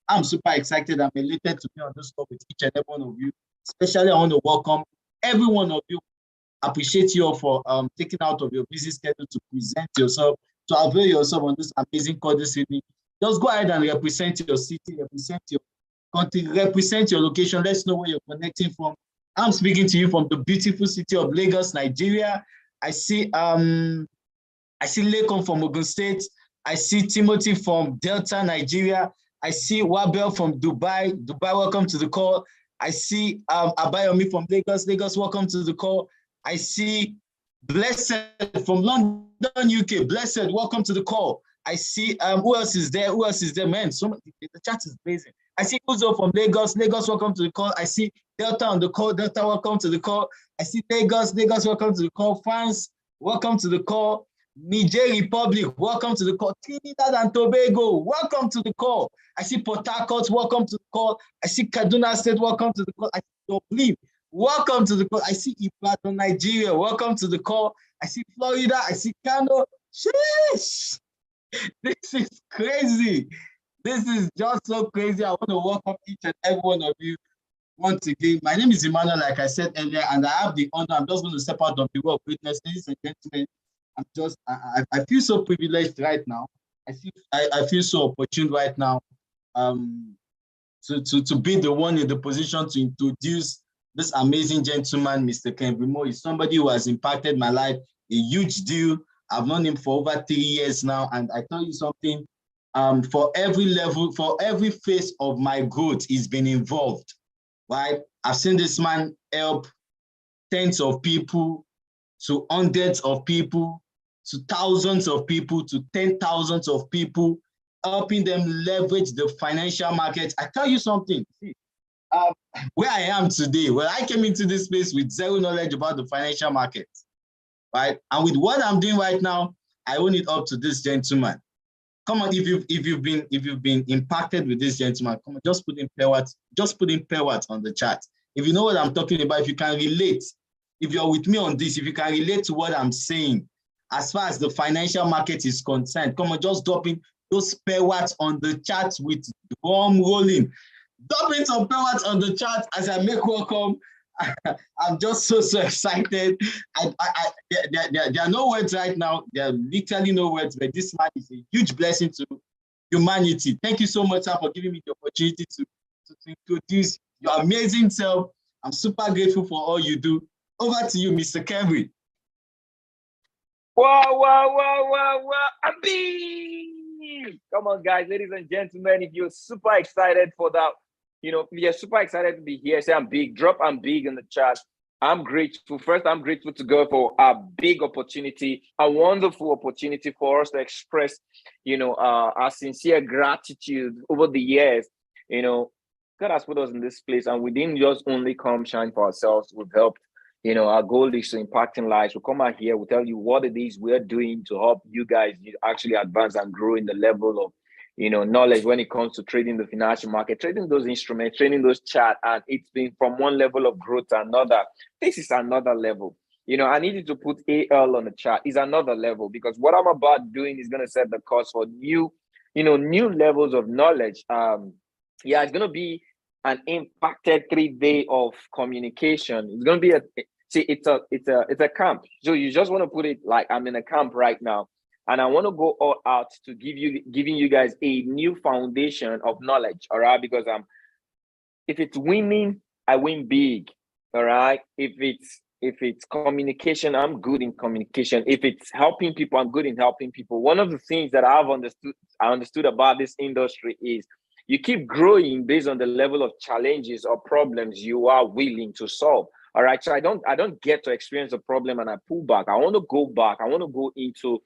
I'm super excited. I'm elated to be on this call with each and every one of you. Especially, I want to welcome every one of you. Appreciate you all for taking out of your busy schedule to present yourself, to avail yourself on this amazing call this evening. Just go ahead and represent your city, represent your country, represent your location. Let's know where you're connecting from. I'm speaking to you from the beautiful city of Lagos, Nigeria. I see Lekon from Ogun State. I see Timothy from Delta, Nigeria. I see Wabel from Dubai. Dubai, welcome to the call. I see Abayomi from Lagos. Lagos, welcome to the call. I see Blessed from London, UK. Blessed, welcome to the call. I see who else is there? Who else is there? Man, so much, the chat is blazing. I see Uzo from Lagos. Lagos, welcome to the call. I see Delta on the call. Delta, welcome to the call. I see Lagos. Lagos, welcome to the call. France, welcome to the call. Niger Republic, welcome to the call. Trinidad and Tobago, welcome to the call. I see Port Harcourt, welcome to the call. I see Kaduna State, welcome to the call. I see Dublin, welcome to the call. I see Ibadan, Nigeria, welcome to the call. I see Florida, I see Kano. Sheesh! This is crazy. This is just so crazy. I want to welcome each and every one of you once again. My name is Emmanuel, like I said earlier, and I have the honor. I'm just going to step out of the world of witness, ladies and gentlemen. I feel so privileged right now. I feel so opportune right now to be the one in the position to introduce this amazing gentleman, Mr. Ken Brimo. He's somebody who has impacted my life, a huge deal. I've known him for over 3 years now, and I tell you something, for every level, for every phase of my growth, he's been involved, right? I've seen this man help tens of people, to hundreds of people, to thousands of people, to 10,000s of people, helping them leverage the financial market. I tell you something, where I am today, well, I came into this space with zero knowledge about the financial market, right? And with what I'm doing right now, I owe it up to this gentleman. Come on, if you've been impacted with this gentleman, come on, just put in pair words on the chat. If you know what I'm talking about, if you can relate, if you're with me on this, if you can relate to what I'm saying, as far as the financial market is concerned, come on, just drop in those pair words on the chat with the drum rolling. Drop in some pair words on the chat as I make welcome. I'm just so excited. There are no words right now. There are literally no words, but this man is a huge blessing to humanity. Thank you so much, sir, for giving me the opportunity to introduce your amazing self. I'm super grateful for all you do. Over to you, Mr. Kevin. Wow. Come on, guys, ladies and gentlemen, if you're super excited for that, if you're super excited to be here, say I'm big, drop I'm big in the chat. I'm grateful. First, I'm grateful to God for a big opportunity, a wonderful opportunity for us to express, our sincere gratitude over the years. God has put us in this place, and we didn't just only come shine for ourselves. We've helped. Our goal is to impacting lives. We'll come out here, we'll tell you what it is we're doing to help you guys actually advance and grow in the level of, knowledge when it comes to trading the financial market, trading those instruments, trading those charts. And it's been from one level of growth to another. This is another level. I needed to put AL on the chart. Is another level, because what I'm about doing is going to set the course for new levels of knowledge. It's going to be an impacted 3 day of communication. It's going to be it's a camp. So you just want to put it like I'm in a camp right now, and I want to go all out to giving you guys a new foundation of knowledge. All right, because if it's winning, I win big. All right. If it's communication, I'm good in communication. If it's helping people, I'm good in helping people. One of the things that I understood about this industry is you keep growing based on the level of challenges or problems you are willing to solve. All right. So I don't get to experience a problem and I pull back. I want to go back. I want to go into,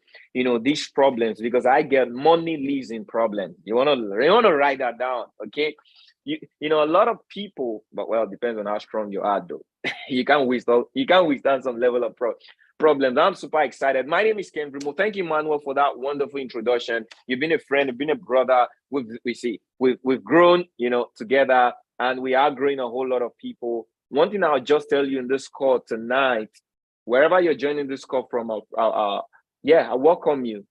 these problems, because I get money lives in problems. You want to write that down. Okay. A lot of people, but well, it depends on how strong you are though. you can't withstand some level of problems. I'm super excited. My name is Ken Brimo. Thank you, Manuel, for that wonderful introduction. You've been a friend, you've been a brother. We've grown, together, and we are growing a whole lot of people. One thing I'll just tell you in this call tonight, wherever you're joining this call from, I welcome you.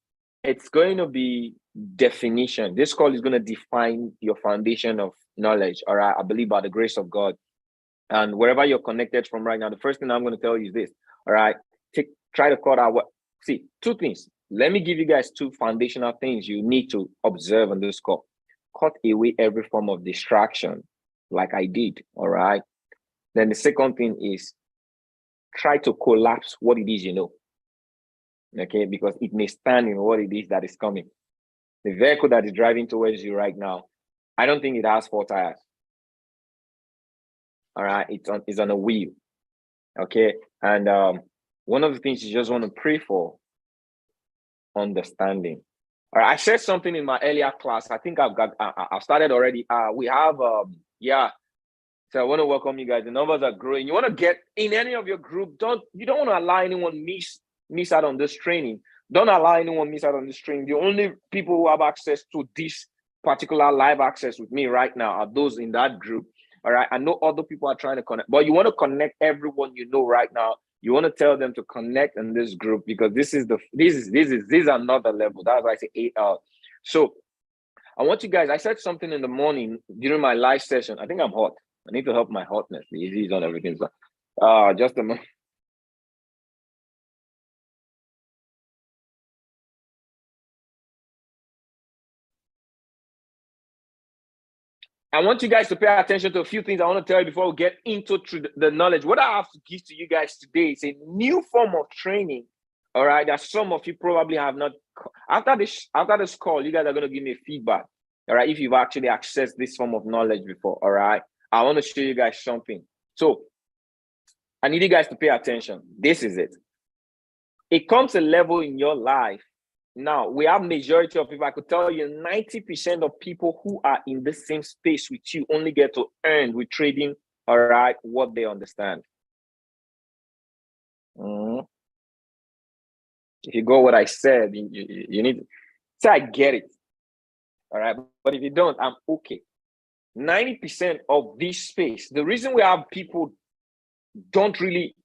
It's going to be definition. This call is going to define your foundation of knowledge. All right. I believe by the grace of God. And wherever you're connected from right now, the first thing I'm going to tell you is this. All right. Try to cut out see, two things. Let me give you guys two foundational things you need to observe on this call. Cut away every form of distraction, like I did. All right. Then the second thing is try to collapse what it is you know. Okay, because it may stand in what it is that is coming. The vehicle that is driving towards you right now, I don't think it has 4 tires. All right, it's on a wheel. Okay, and one of the things you just want to pray for, understanding. All right, I said something in my earlier class. I think I've started already. We have yeah. So I want to welcome you guys. The numbers are growing. You want to get in any of your group. You don't want to allow anyone miss out on this training. Don't allow anyone miss out on this training. The only people who have access to this particular live access with me right now are those in that group. All right. I know other people are trying to connect, but you want to connect everyone you know right now. You want to tell them to connect in this group because this is another level. That's why I say 8 hours. So I want you guys. I said something in the morning during my live session. I think I'm hot. I need to help my hotness. The easy is on everything. So, just a moment. I want you guys to pay attention to a few things I want to tell you before we get into the knowledge. What I have to give to you guys today is a new form of training. All right, that some of you probably have not. After this call, you guys are going to give me feedback. All right, if you've actually accessed this form of knowledge before. All right, I want to show you guys something. So I need you guys to pay attention. This is it. It comes a level in your life. Now, we have majority of people. I could tell you 90% of people who are in the same space with you only get to earn with trading, all right, what they understand. If you go what I said, you need to say, I get it, all right? But if you don't, I'm okay. 90% of this space, the reason we have people don't really,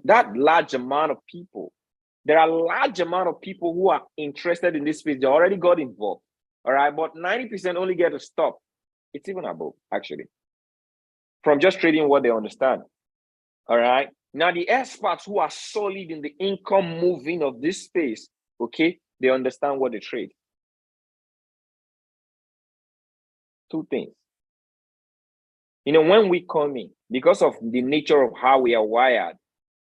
that large amount of people, there are a large amount of people who are interested in this space. They already got involved. All right. But 90% only get to stop. It's even above, actually, from just trading what they understand. All right. Now, the experts who are solid in the income moving of this space, okay, they understand what they trade. Two things. You know, when we come in, because of the nature of how we are wired,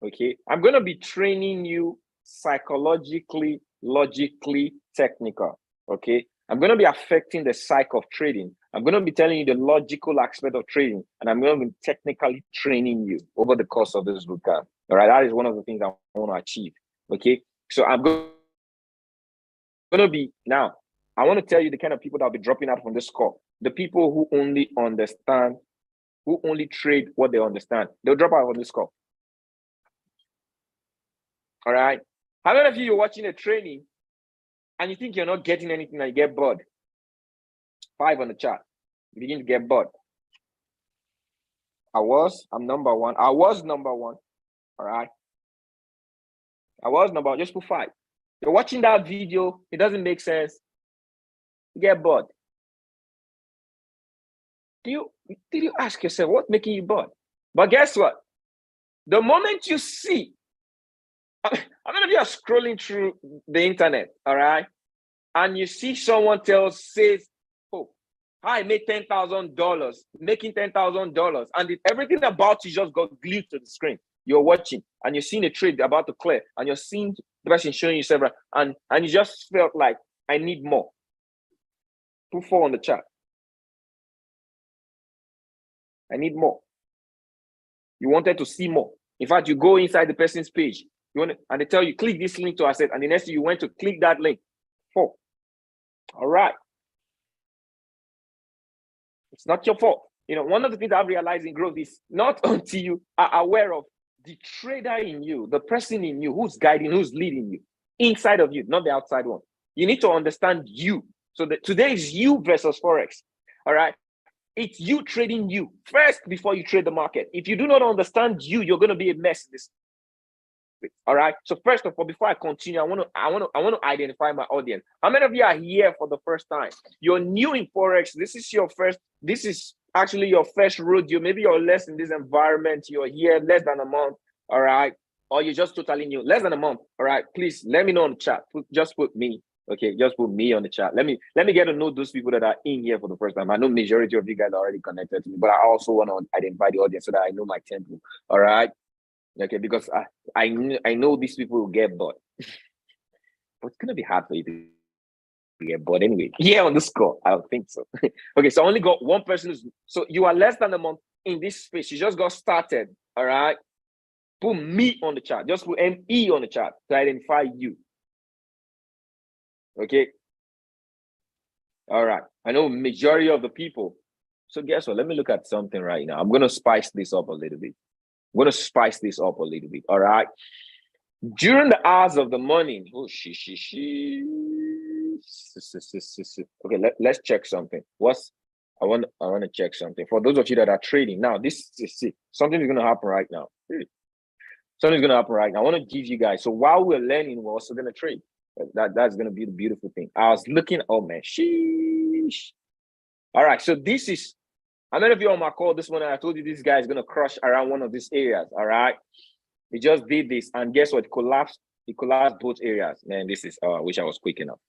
okay, I'm going to be training you psychologically, logically, technical. Okay, I'm going to be affecting the psyche of trading. I'm going to be telling you the logical aspect of trading, and I'm going to be technically training you over the course of this bootcamp. All right, that is one of the things I want to achieve. Okay, so I'm going to be now. I want to tell you the kind of people that will be dropping out from this call. The people who only understand, who only trade what they understand. They'll drop out from this call. All right. How many of you are watching a training and you think you're not getting anything and you get bored? 5 on the chart. You begin to get bored. I'm number one. I was number one. All right. I was number one. Just put 5. You're watching that video. It doesn't make sense. You get bored. Did you ask yourself what's making you bored? But guess what? The moment you see, how many of you are scrolling through the internet, all right? And you see someone says, oh, I made $10,000, making $10,000, and everything about you just got glued to the screen. You're watching, and you're seeing a trade about to clear, and you're seeing the person showing you several, and you just felt like, I need more. Put 4 on the chart. I need more. You wanted to see more. In fact, you go inside the person's page, and they tell you, click this link to access, and the next thing you went to click that link. 4. All right. It's not your fault. You know, one of the things I've realized in growth is not until you are aware of the trader in you, the person in you who's guiding, who's leading you, inside of you, not the outside one. You need to understand you. So today is you versus Forex. All right. It's you trading you first before you trade the market. If you do not understand you, you're going to be a mess in this space. All right. So first of all, before I continue, I want to identify my audience. How many of you are here for the first time? You're new in Forex. This is actually your first rodeo. Maybe you're less in this environment. You're here less than a month. All right. Or you're just totally new, less than a month. All right. Please let me know in the chat. Just put me. Okay, just put me on the chat. Let me get to know those people that are in here for the first time. I know majority of you guys are already connected to me, but I also want to identify the audience so that I know my tempo. All right. Okay, because I know these people will get bored. But it's gonna be hard for you to get bored anyway. Yeah, on the score. I don't think so. Okay, so I only got one person so you are less than a month in this space. You just got started. All right. Put me on the chat. Just put ME on the chat to identify you. Okay. All right. I know majority of the people. So guess what? Let me look at something right now. I'm going to spice this up a little bit. All right. During the hours of the morning. Oh, okay, let's check something. I want to check something. For those of you that are trading now, something is going to happen right now. Something's going to happen right now. I want to give you guys. So while we're learning, we're also going to trade. That's going to be the beautiful thing. I was looking, oh man, sheesh. All right, so this is, how many of you on my call this morning, I told you this guy is going to crush around one of these areas, all right? He just did this, and guess what? He collapsed both areas. Man, this is, I wish I was quick enough.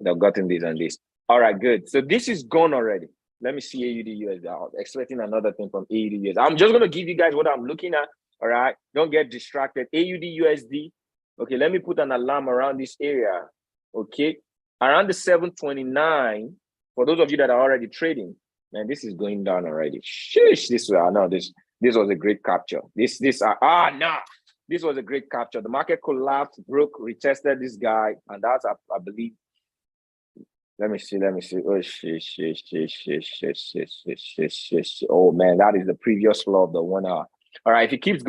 They've gotten this and this. All right, good. So this is gone already. Let me see AUD USD. I was expecting another thing from AUD USD. I'm just going to give you guys what I'm looking at, all right? Don't get distracted. AUD USD. Okay, let me put an alarm around this area. Okay, around the 729. For those of you that are already trading, man, this is going down already. Sheesh, this was a great capture. This was a great capture. The market collapsed, broke, retested this guy, and that's I believe. Let me see. Oh shit. Oh man, that is the previous floor of the 1 hour. All right, if it keeps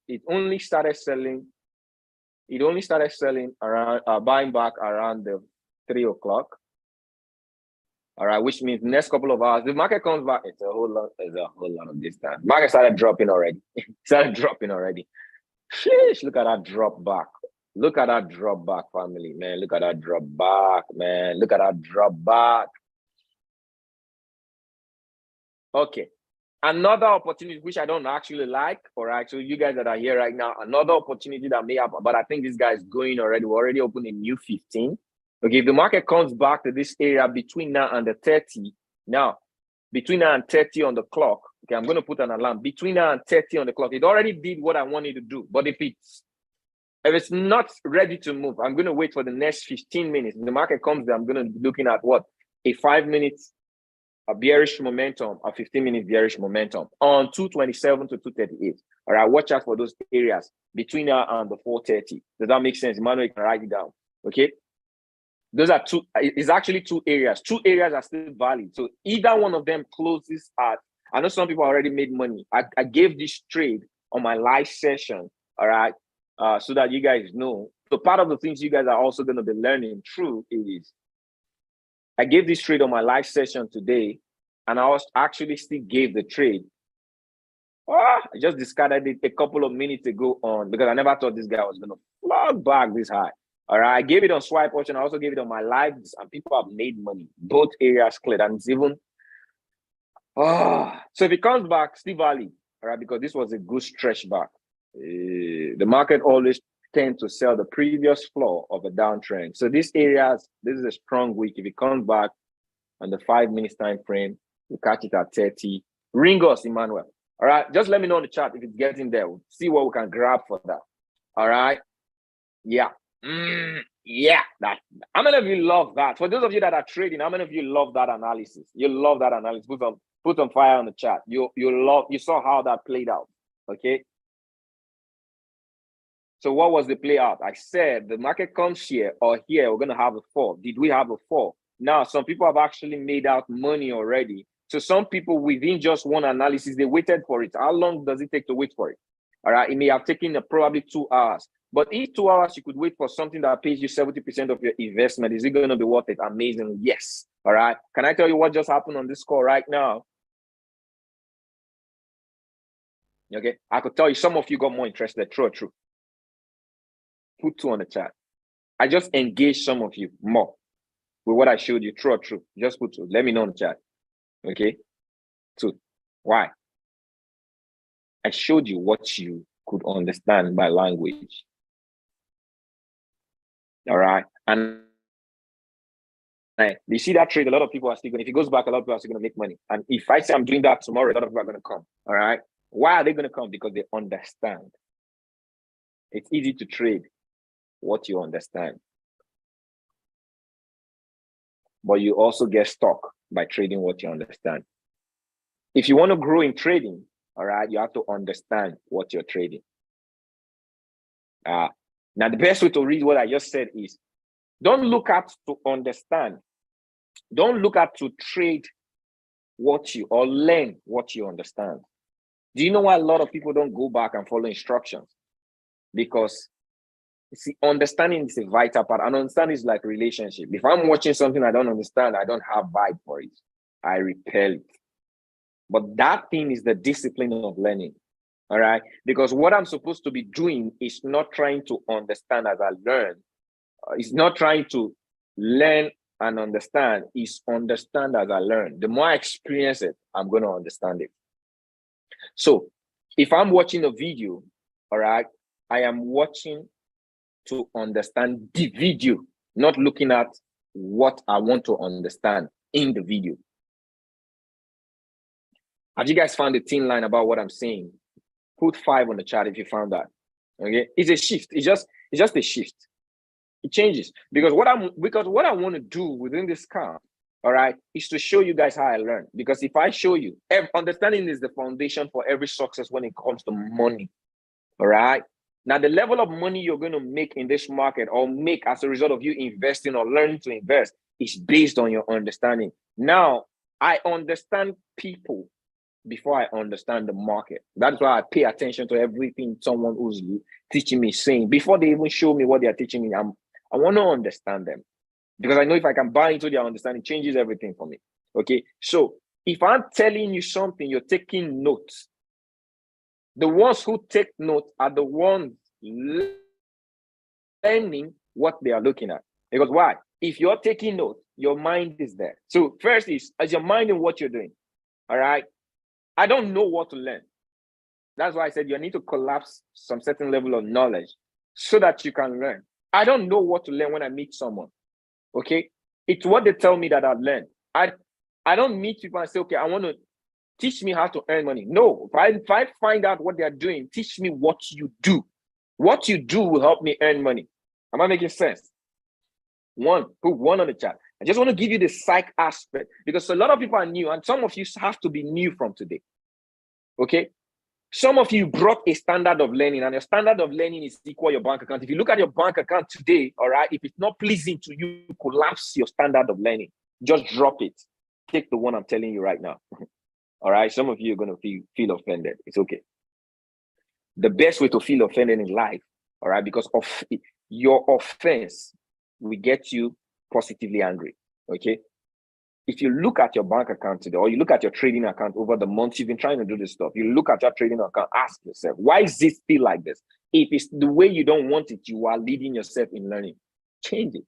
it only started selling. It only started selling around, buying back around the 3 o'clock. All right, which means next couple of hours, the market comes back. It's a whole lot of distance. Market started dropping already. Sheesh, look at that drop back. Look at that drop back, family, man. Look at that drop back, man. Look at that drop back. Okay. Another opportunity, which I don't actually like, all right, so you guys that are here right now, another opportunity that may happen, but I think this guy is going already. We're already open a new 15. Okay, if the market comes back to this area between now and the 30, between now and 30 on the clock, okay, I'm going to put an alarm. Between now and 30 on the clock, it already did what I wanted to do. But if it's not ready to move, I'm going to wait for the next 15 minutes. When the market comes there, I'm going to be looking at what? A 5 minutes a bearish momentum, a 15-minute bearish momentum on 227 to 238. All right, watch out for those areas between now and the 430. Does that make sense? Emmanuel, you can write it down. Okay. Those are two, it's actually two areas. Two areas are still valid. So either one of them closes at, I know some people already made money. I gave this trade on my live session, all right, so that you guys know. So part of the things you guys are also going to be learning through is, I gave this trade on my live session today, and I was actually still gave the trade. I just discarded it a couple of minutes ago on, because I never thought this guy was going to flog back this high. All right, I gave it on swipe option. I also gave it on my lives, and people have made money. Both areas cleared, and it's even. So if it comes back, still valid. All right, because this was a good stretch back. The market always tend to sell the previous floor of a downtrend. So these areas, this is a strong week. If it comes back on the 5 minutes time frame, you catch it at 30. Ring us, Emmanuel. All right, just let me know in the chat if it's getting there. We'll see what we can grab for that. All right, yeah. Yeah, that. How many of you love that? For those of you that are trading, how many of you love that analysis? You love that analysis. Put some fire on the chat. You saw how that played out. Okay. So what was the play out? I said the market comes here or here, we're gonna have a fall. Did we have a fall? Now some people have actually made out money already. So some people within just one analysis, they waited for it. How long does it take to wait for it? All right, it may have taken probably 2 hours. But in 2 hours, you could wait for something that pays you 70% of your investment. Is it going to be worth it? Amazing. Yes. All right. Can I tell you what just happened on this call right now? Okay, I could tell you some of you got more interested. True or true? Put 2 on the chat. I just engaged some of you more with what I showed you. True or true? Just put 2. Let me know in the chat. Okay, 2. Why? I showed you what you could understand by language. All right, and you see that trade, a lot of people are still going, if it goes back, a lot of people are still going to make money. And if I say I'm doing that tomorrow, a lot of people are going to come. All right. Why are they going to come? Because they understand. It's easy to trade what you understand. But you also get stuck by trading what you understand. If you want to grow in trading, all right, you have to understand what you're trading. Now, the best way to read what I just said is, don't look at to understand. Don't look at to trade what you or learn what you understand. Do you know why a lot of people don't go back and follow instructions? Because see, understanding is a vital part. And understanding is like relationship. If I'm watching something I don't understand, I don't have vibe for it. I repel it. But that thing is the discipline of learning. All right. Because what I'm supposed to be doing is not trying to understand as I learn. It's not trying to learn and understand. It's understand as I learn. The more I experience it, I'm going to understand it. So if I'm watching a video, all right, I am watching to understand the video, not looking at what I want to understand in the video. Have you guys found the thin line about what I'm saying? Put 5 on the chat if you found that. Okay, it's a shift. It's just a shift. It changes because what I want to do within this camp, all right, is to show you guys how I learn. Because if I show you, understanding is the foundation for every success when it comes to money. All right. Now, the level of money you're going to make in this market or make as a result of you investing or learning to invest is based on your understanding. Now, I understand people before I understand the market. That's why I pay attention to everything someone who's teaching me saying. Before they even show me what they are teaching me, I want to understand them. Because I know if I can buy into their understanding, it changes everything for me. Okay. So if I'm telling you something, you're taking notes. The ones who take notes are the ones learning what they are looking at. Because why? If you're taking notes, your mind is there. So first is your mind in what you're doing. All right. I don't know what to learn. That's why I said you need to collapse some certain level of knowledge so that you can learn. I don't know what to learn when I meet someone. Okay. It's what they tell me that I've learned. I don't meet people and say, okay, I want to teach me how to earn money. No, if I find out what they're doing, teach me what you do. What you do will help me earn money. Am I making sense? Put 1 on the chat. I just want to give you the psych aspect because a lot of people are new and some of you have to be new from today. Okay. Some of you brought a standard of learning and your standard of learning is equal your bank account. If you look at your bank account today, all right, if it's not pleasing to you, collapse your standard of learning. Just drop it. Take the one I'm telling you right now. All right. Some of you are going to feel offended. It's okay. The best way to feel offended in life, all right, because of your offense will get you positively angry. Okay. If you look at your bank account today, or you look at your trading account over the months you've been trying to do this stuff, you look at your trading account, ask yourself, why is this still like this? If it's the way you don't want it, you are leading yourself in learning. Change it.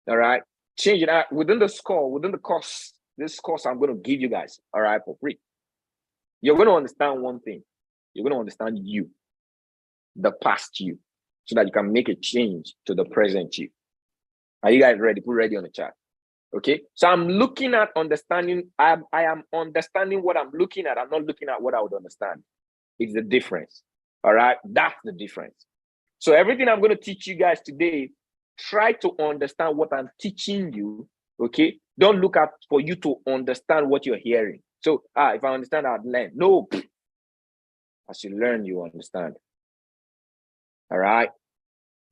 All right. Change it out within the course. This course I'm going to give you guys, all right, for free. You're going to understand one thing. You're going to understand you, the past you, so that you can make a change to the present you. Are you guys ready? Put ready on the chat. Okay. So I'm looking at understanding. I am understanding what I'm looking at. I'm not looking at what I would understand. It's the difference. All right. That's the difference. So everything I'm going to teach you guys today, try to understand what I'm teaching you. Okay. Don't look at for you to understand what you're hearing. So if I understand, I'd learn. No. As you learn, you understand. All right.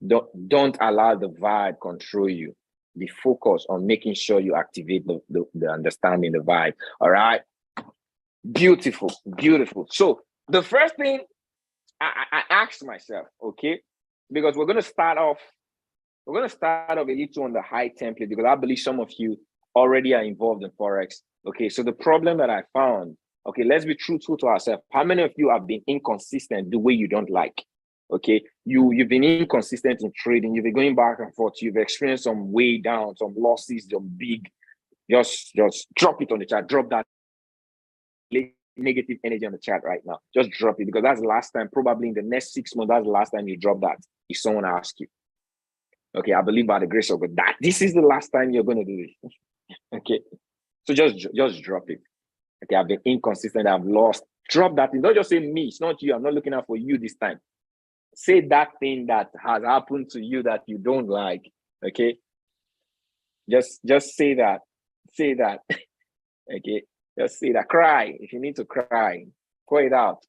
Don't allow the vibe control you. Be focused on making sure you activate the understanding, the vibe. All right. Beautiful. Beautiful. So the first thing I asked myself, okay, because we're going to start off a little on the high template because I believe some of you already are involved in Forex. Okay. So the problem that I found Okay, let's be truthful to ourselves. How many of you have been inconsistent the way you don't like? Okay, you've been inconsistent in trading. You've been going back and forth. You've experienced some way down, some losses, some big. Just drop it on the chat. Drop that negative energy on the chat right now. Just drop it, because that's the last time, probably in the next 6 months, that's the last time you drop that. If someone asks you. Okay, I believe by the grace of God that this is the last time you're going to do it. Okay, so just drop it. Okay, I've been inconsistent. I've lost. Drop that thing. Don't just say me. It's not you. I'm not looking out for you this time. Say that thing that has happened to you that you don't like. Okay, just say that. Say that. Okay, just say that. Cry if you need to cry. Pour it out.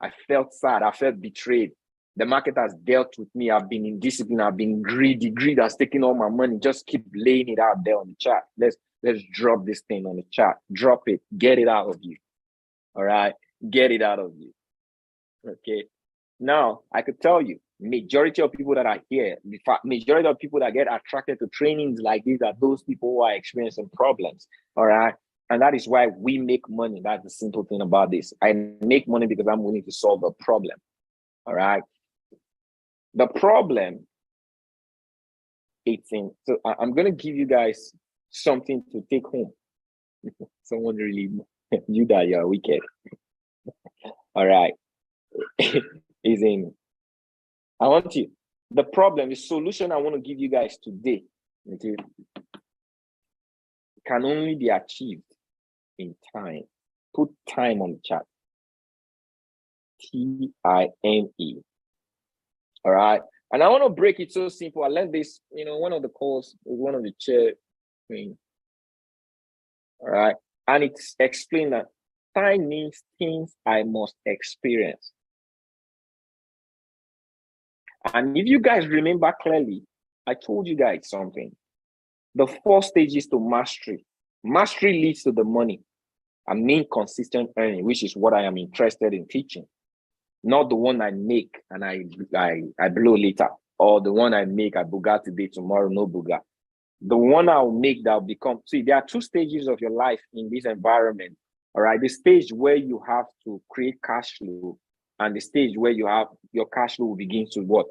I felt sad. I felt betrayed. The market has dealt with me. I've been indisciplined. I've been greedy. Greed has taken all my money. Just keep laying it out there on the chat. Let's drop this thing on the chat. Drop it. Get it out of you. All right. Get it out of you. Okay. Now, I could tell you, majority of people that are here, in fact, majority of people that get attracted to trainings like these are those people who are experiencing problems. All right. And that is why we make money. That's the simple thing about this. I make money because I'm willing to solve a problem. All right. The problem, so I'm going to give you guys something to take home. Someone really, you that you're wicked. All right. The problem, the solution I want to give you guys today, okay, can only be achieved in time. Put time on the chat. T-I-M-E. All right. And I want to break it so simple. I learned this, one of the calls with one of the chair thing. All right. And it's explained that time means things I must experience. And if you guys remember clearly, I told you guys something. The 4 stages to mastery. Mastery leads to the money. I mean consistent earning, which is what I am interested in teaching. Not the one I make and I blow later, or the one I make I booga today, tomorrow no booga. The one I'll make that will become. See, there are 2 stages of your life in this environment. All right, the stage where you have to create cash flow, and the stage where you have your cash flow will begin to what?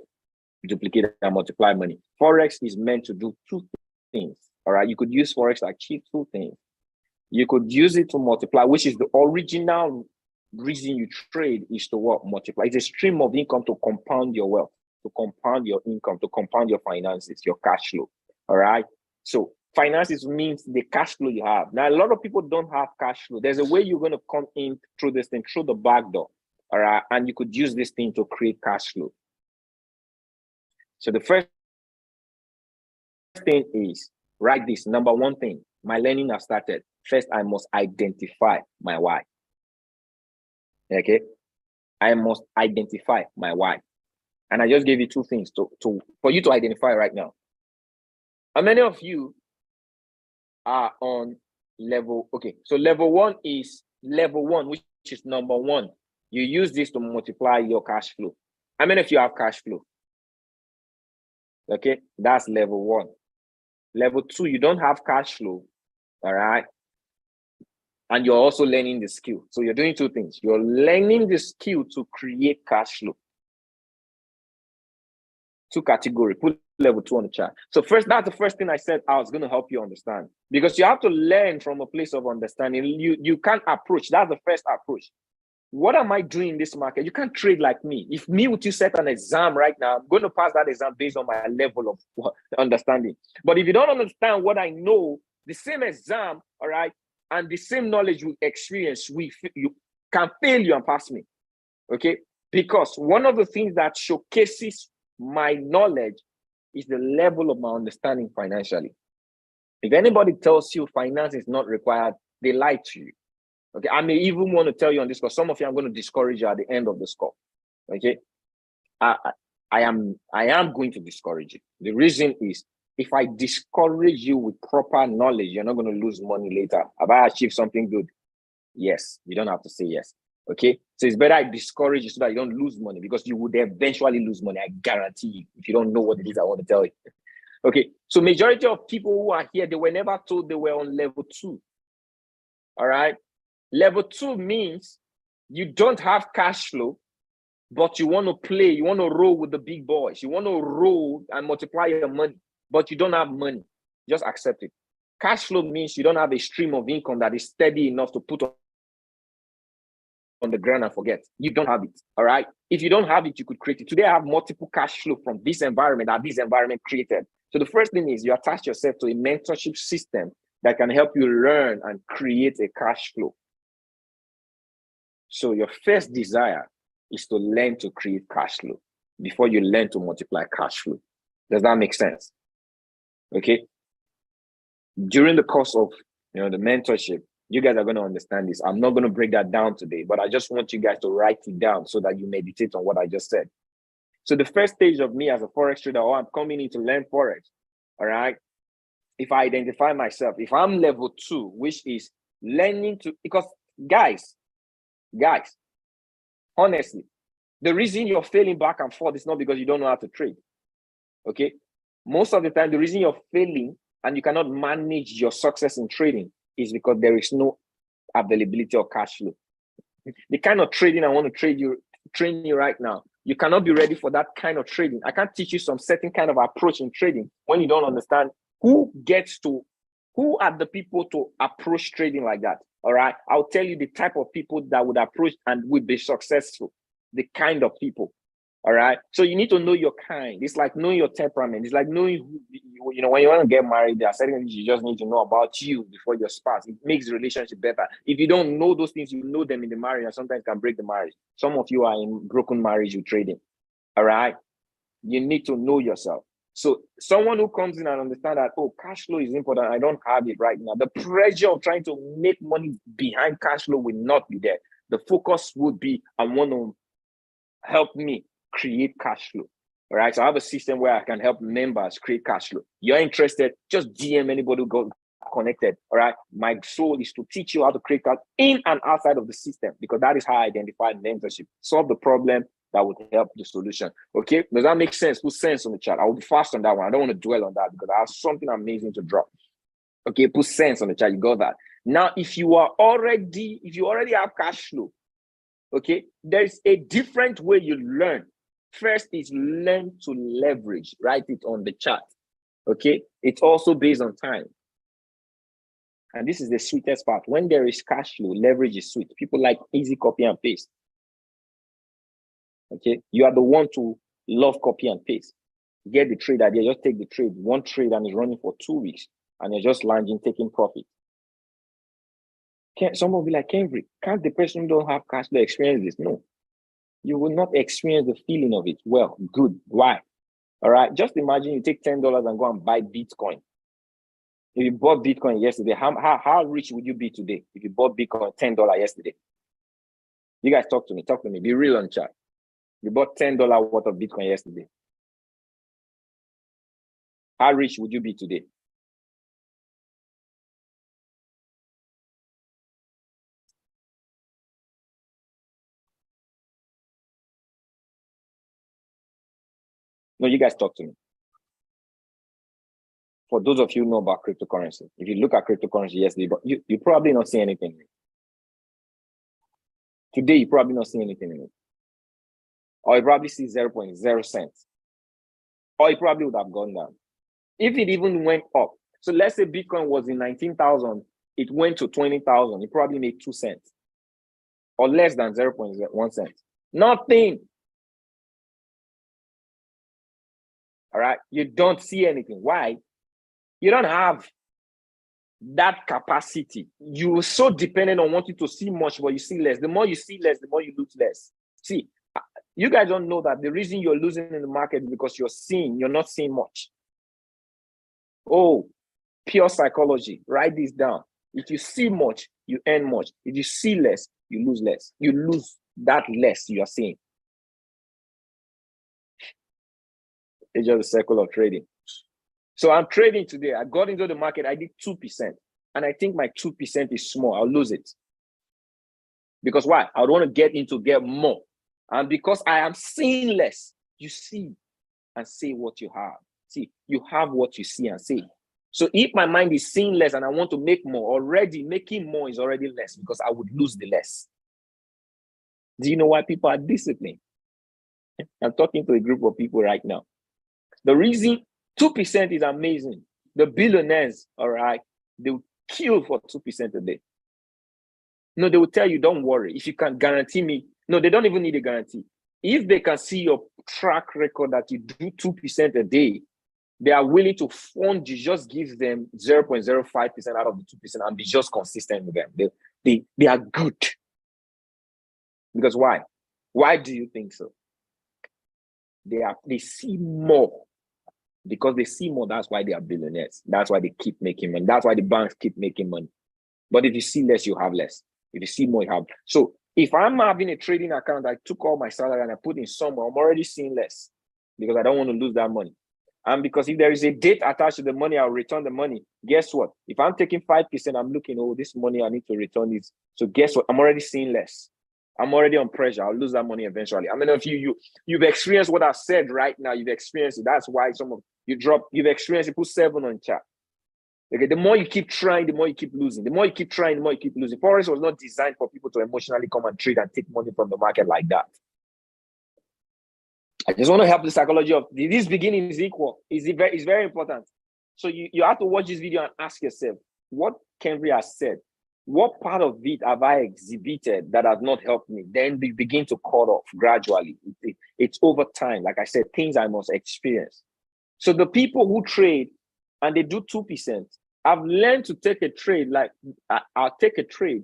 Duplicate and multiply money. Forex is meant to do 2 things. All right, you could use Forex to achieve 2 things. You could use it to multiply, which is the original reason you trade, is to what? Multiply. It's a stream of income to compound your wealth, to compound your income, to compound your finances, your cash flow. All right. So finances means the cash flow you have. Now, a lot of people don't have cash flow. There's a way you're going to come in through this thing, through the back door. All right. And you could use this thing to create cash flow. So the first thing is, write this. Number 1 thing, my learning has started. First, I must identify my why. Okay, I must identify my why. And I just gave you 2 things for you to identify right now. How many of you are on level? Okay, so level 1 is which is number 1. You use this to multiply your cash flow. How many of you have cash flow? Okay, that's level 1. Level 2, you don't have cash flow. All right. And you're also learning the skill. So you're doing 2 things. You're learning the skill to create cash flow. 2 categories. Put level 2 on the chart. So first, that's the first thing I said I was going to help you understand. Because you have to learn from a place of understanding. You can't approach. That's the first approach. What am I doing in this market? You can't trade like me. If me with you set an exam right now, I'm going to pass that exam based on my level of understanding. But if you don't understand what I know, the same exam, all right, and the same knowledge we experience, you can fail you and pass me, okay? Because one of the things that showcases my knowledge is the level of my understanding financially. If anybody tells you finance is not required, they lie to you. Okay, I may even want to tell you on this, because some of you I'm going to discourage you at the end of the score. Okay, I am going to discourage you. The reason is, if I discourage you with proper knowledge, you're not going to lose money later. Have I achieved something good? Yes. You don't have to say yes. Okay, so it's better I discourage you so that you don't lose money, because you would eventually lose money. I guarantee you, if you don't know what it is I want to tell you. Okay, so majority of people who are here, they were never told they were on level 2. All right. Level 2 means you don't have cash flow, but you want to play, you want to roll with the big boys. You want to roll and multiply your money, but you don't have money. Just accept it. Cash flow means you don't have a stream of income that is steady enough to put on the ground and forget. You don't have it, all right? If you don't have it, you could create it. Today, I have multiple cash flow from this environment that this environment created. So the first thing is you attach yourself to a mentorship system that can help you learn and create a cash flow. So your first desire is to learn to create cash flow before you learn to multiply cash flow. Does that make sense? Okay. During the course of the mentorship, you guys are going to understand this. I'm not going to break that down today, but I just want you guys to write it down so that you meditate on what I just said. So the first stage of me as a Forex trader, or I'm coming in to learn Forex, all right? If I identify myself, if I'm level 2, which is learning to, because guys, honestly, the reason you're failing back and forth is not because you don't know how to trade, okay? Most of the time, the reason you're failing and you cannot manage your success in trading is because there is no availability of cash flow. The kind of trading I want to train you right now, you cannot be ready for that kind of trading. I can't teach you some certain kind of approach in trading when you don't understand who are the people to approach trading like that. All right. I'll tell you the type of people that would approach and would be successful, the kind of people. All right. So you need to know your kind. It's like knowing your temperament. It's like knowing who, when you want to get married, there are certain things you just need to know about you before your spouse. It makes the relationship better. If you don't know those things, you know them in the marriage and sometimes can break the marriage. Some of you are in broken marriage with trading. All right. You need to know yourself. So someone who comes in and understand that, oh, cash flow is important. I don't have it right now. The pressure of trying to make money behind cash flow will not be there. The focus would be, I want to help me create cash flow. All right. So I have a system where I can help members create cash flow. You're interested, just DM anybody who got connected. All right. My soul is to teach you how to create cash in and outside of the system, because that is how I identify mentorship. Solve the problem that would help the solution. Okay. Does that make sense? Put sense on the chat. I will be fast on that one. I don't want to dwell on that because I have something amazing to drop. Okay. Put sense on the chat. You got that. Now, if you already have cash flow, okay, there's a different way you learn. First is learn to leverage. Write it on the chat. Okay. It's also based on time. And this is the sweetest part. When there is cash flow, leverage is sweet. People like easy copy and paste. Okay. You are the one to love copy and paste. Get the trade idea, just take the trade. One trade and it's running for 2 weeks and you're just landing, taking profit. Someone will be like, Kendrick, can't the person who don't have cash flow experience this? No. You will not experience the feeling of it. Well, good. Why? All right. Just imagine you take $10 and go and buy Bitcoin. If you bought Bitcoin yesterday, how rich would you be today if you bought Bitcoin $10 yesterday? You guys talk to me. Talk to me. Be real on chat. You bought $10 worth of Bitcoin yesterday. How rich would you be today? No, you guys talk to me. For those of you who know about cryptocurrency, if you look at cryptocurrency yesterday, but you probably not see anything in it. Today, you probably not see anything in it. Or you probably see 0.0 cents. Or it probably would have gone down. If it even went up, so let's say Bitcoin was in 19,000, it went to 20,000, it probably made 2 cents. Or less than 0.1 cent. Nothing. All right. You don't see anything. Why? You don't have that capacity. You're so dependent on wanting to see much, but you see less. The more you see less, the more you lose less. See, you guys don't know that the reason you're losing in the market is because you're not seeing much. Oh, pure psychology. Write this down. If you see much, you earn much. If you see less, you lose less. You lose that less you are seeing. It's just a circle of trading. So I'm trading today. I got into the market. I did 2%. And I think my 2% is small. I'll lose it. Because why? I want to get more. And because I am seeing less, you see and say what you have. See, you have what you see and say. So if my mind is seeing less and I want to make more, already making more is already less because I would lose the less. Do you know why people are disciplined? I'm talking to a group of people right now. The reason 2% is amazing. The billionaires, all right, they will kill for 2% a day. No, they will tell you, don't worry. If you can guarantee me, no, they don't even need a guarantee. If they can see your track record that you do 2% a day, they are willing to fund you, just give them 0.05% out of the 2% and be just consistent with them. They are good. Because why? Why do you think so? They see more. Because they see more, that's why they are billionaires. That's why they keep making money. That's why the banks keep making money. But if you see less, you have less. If you see more, you have. So if I'm having a trading account, I took all my salary and I put in somewhere, I'm already seeing less because I don't want to lose that money. And because if there is a date attached to the money, I'll return the money. Guess what? If I'm taking 5%, I'm looking, oh, this money, I need to return this. So guess what? I'm already seeing less. I'm already on pressure. I'll lose that money eventually. I mean, if you've experienced what I've said right now, you've experienced it. That's why you've experienced it. Put 7 on chat. Okay, the more you keep trying, the more you keep losing. The more you keep trying, the more you keep losing. Forex was not designed for people to emotionally come and trade and take money from the market like that. I just want to help the psychology of this beginning is equal. It's very important. So you have to watch this video and ask yourself, what Kenry has said, what part of it have I exhibited that has not helped me? Then we begin to cut off gradually. It's over time. Like I said, things I must experience. So the people who trade and they do 2%, I've learned to take a trade. Like I'll take a trade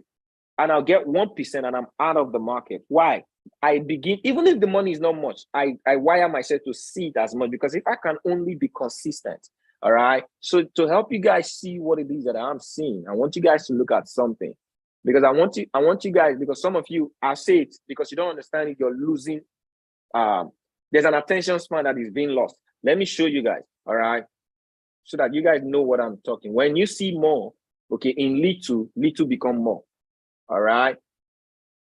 and I'll get 1% and I'm out of the market. Why? I begin, even if the money is not much, I wire myself to see it as much, because if I can only be consistent, all right? So to help you guys see what it is that I'm seeing, I want you guys to look at something, because I want you guys, because some of you, I say it because you don't understand it, you're losing. There's an attention span that is being lost. Let me show you guys, all right? So that you guys know what I'm talking. When you see more, okay, in little become more, all right?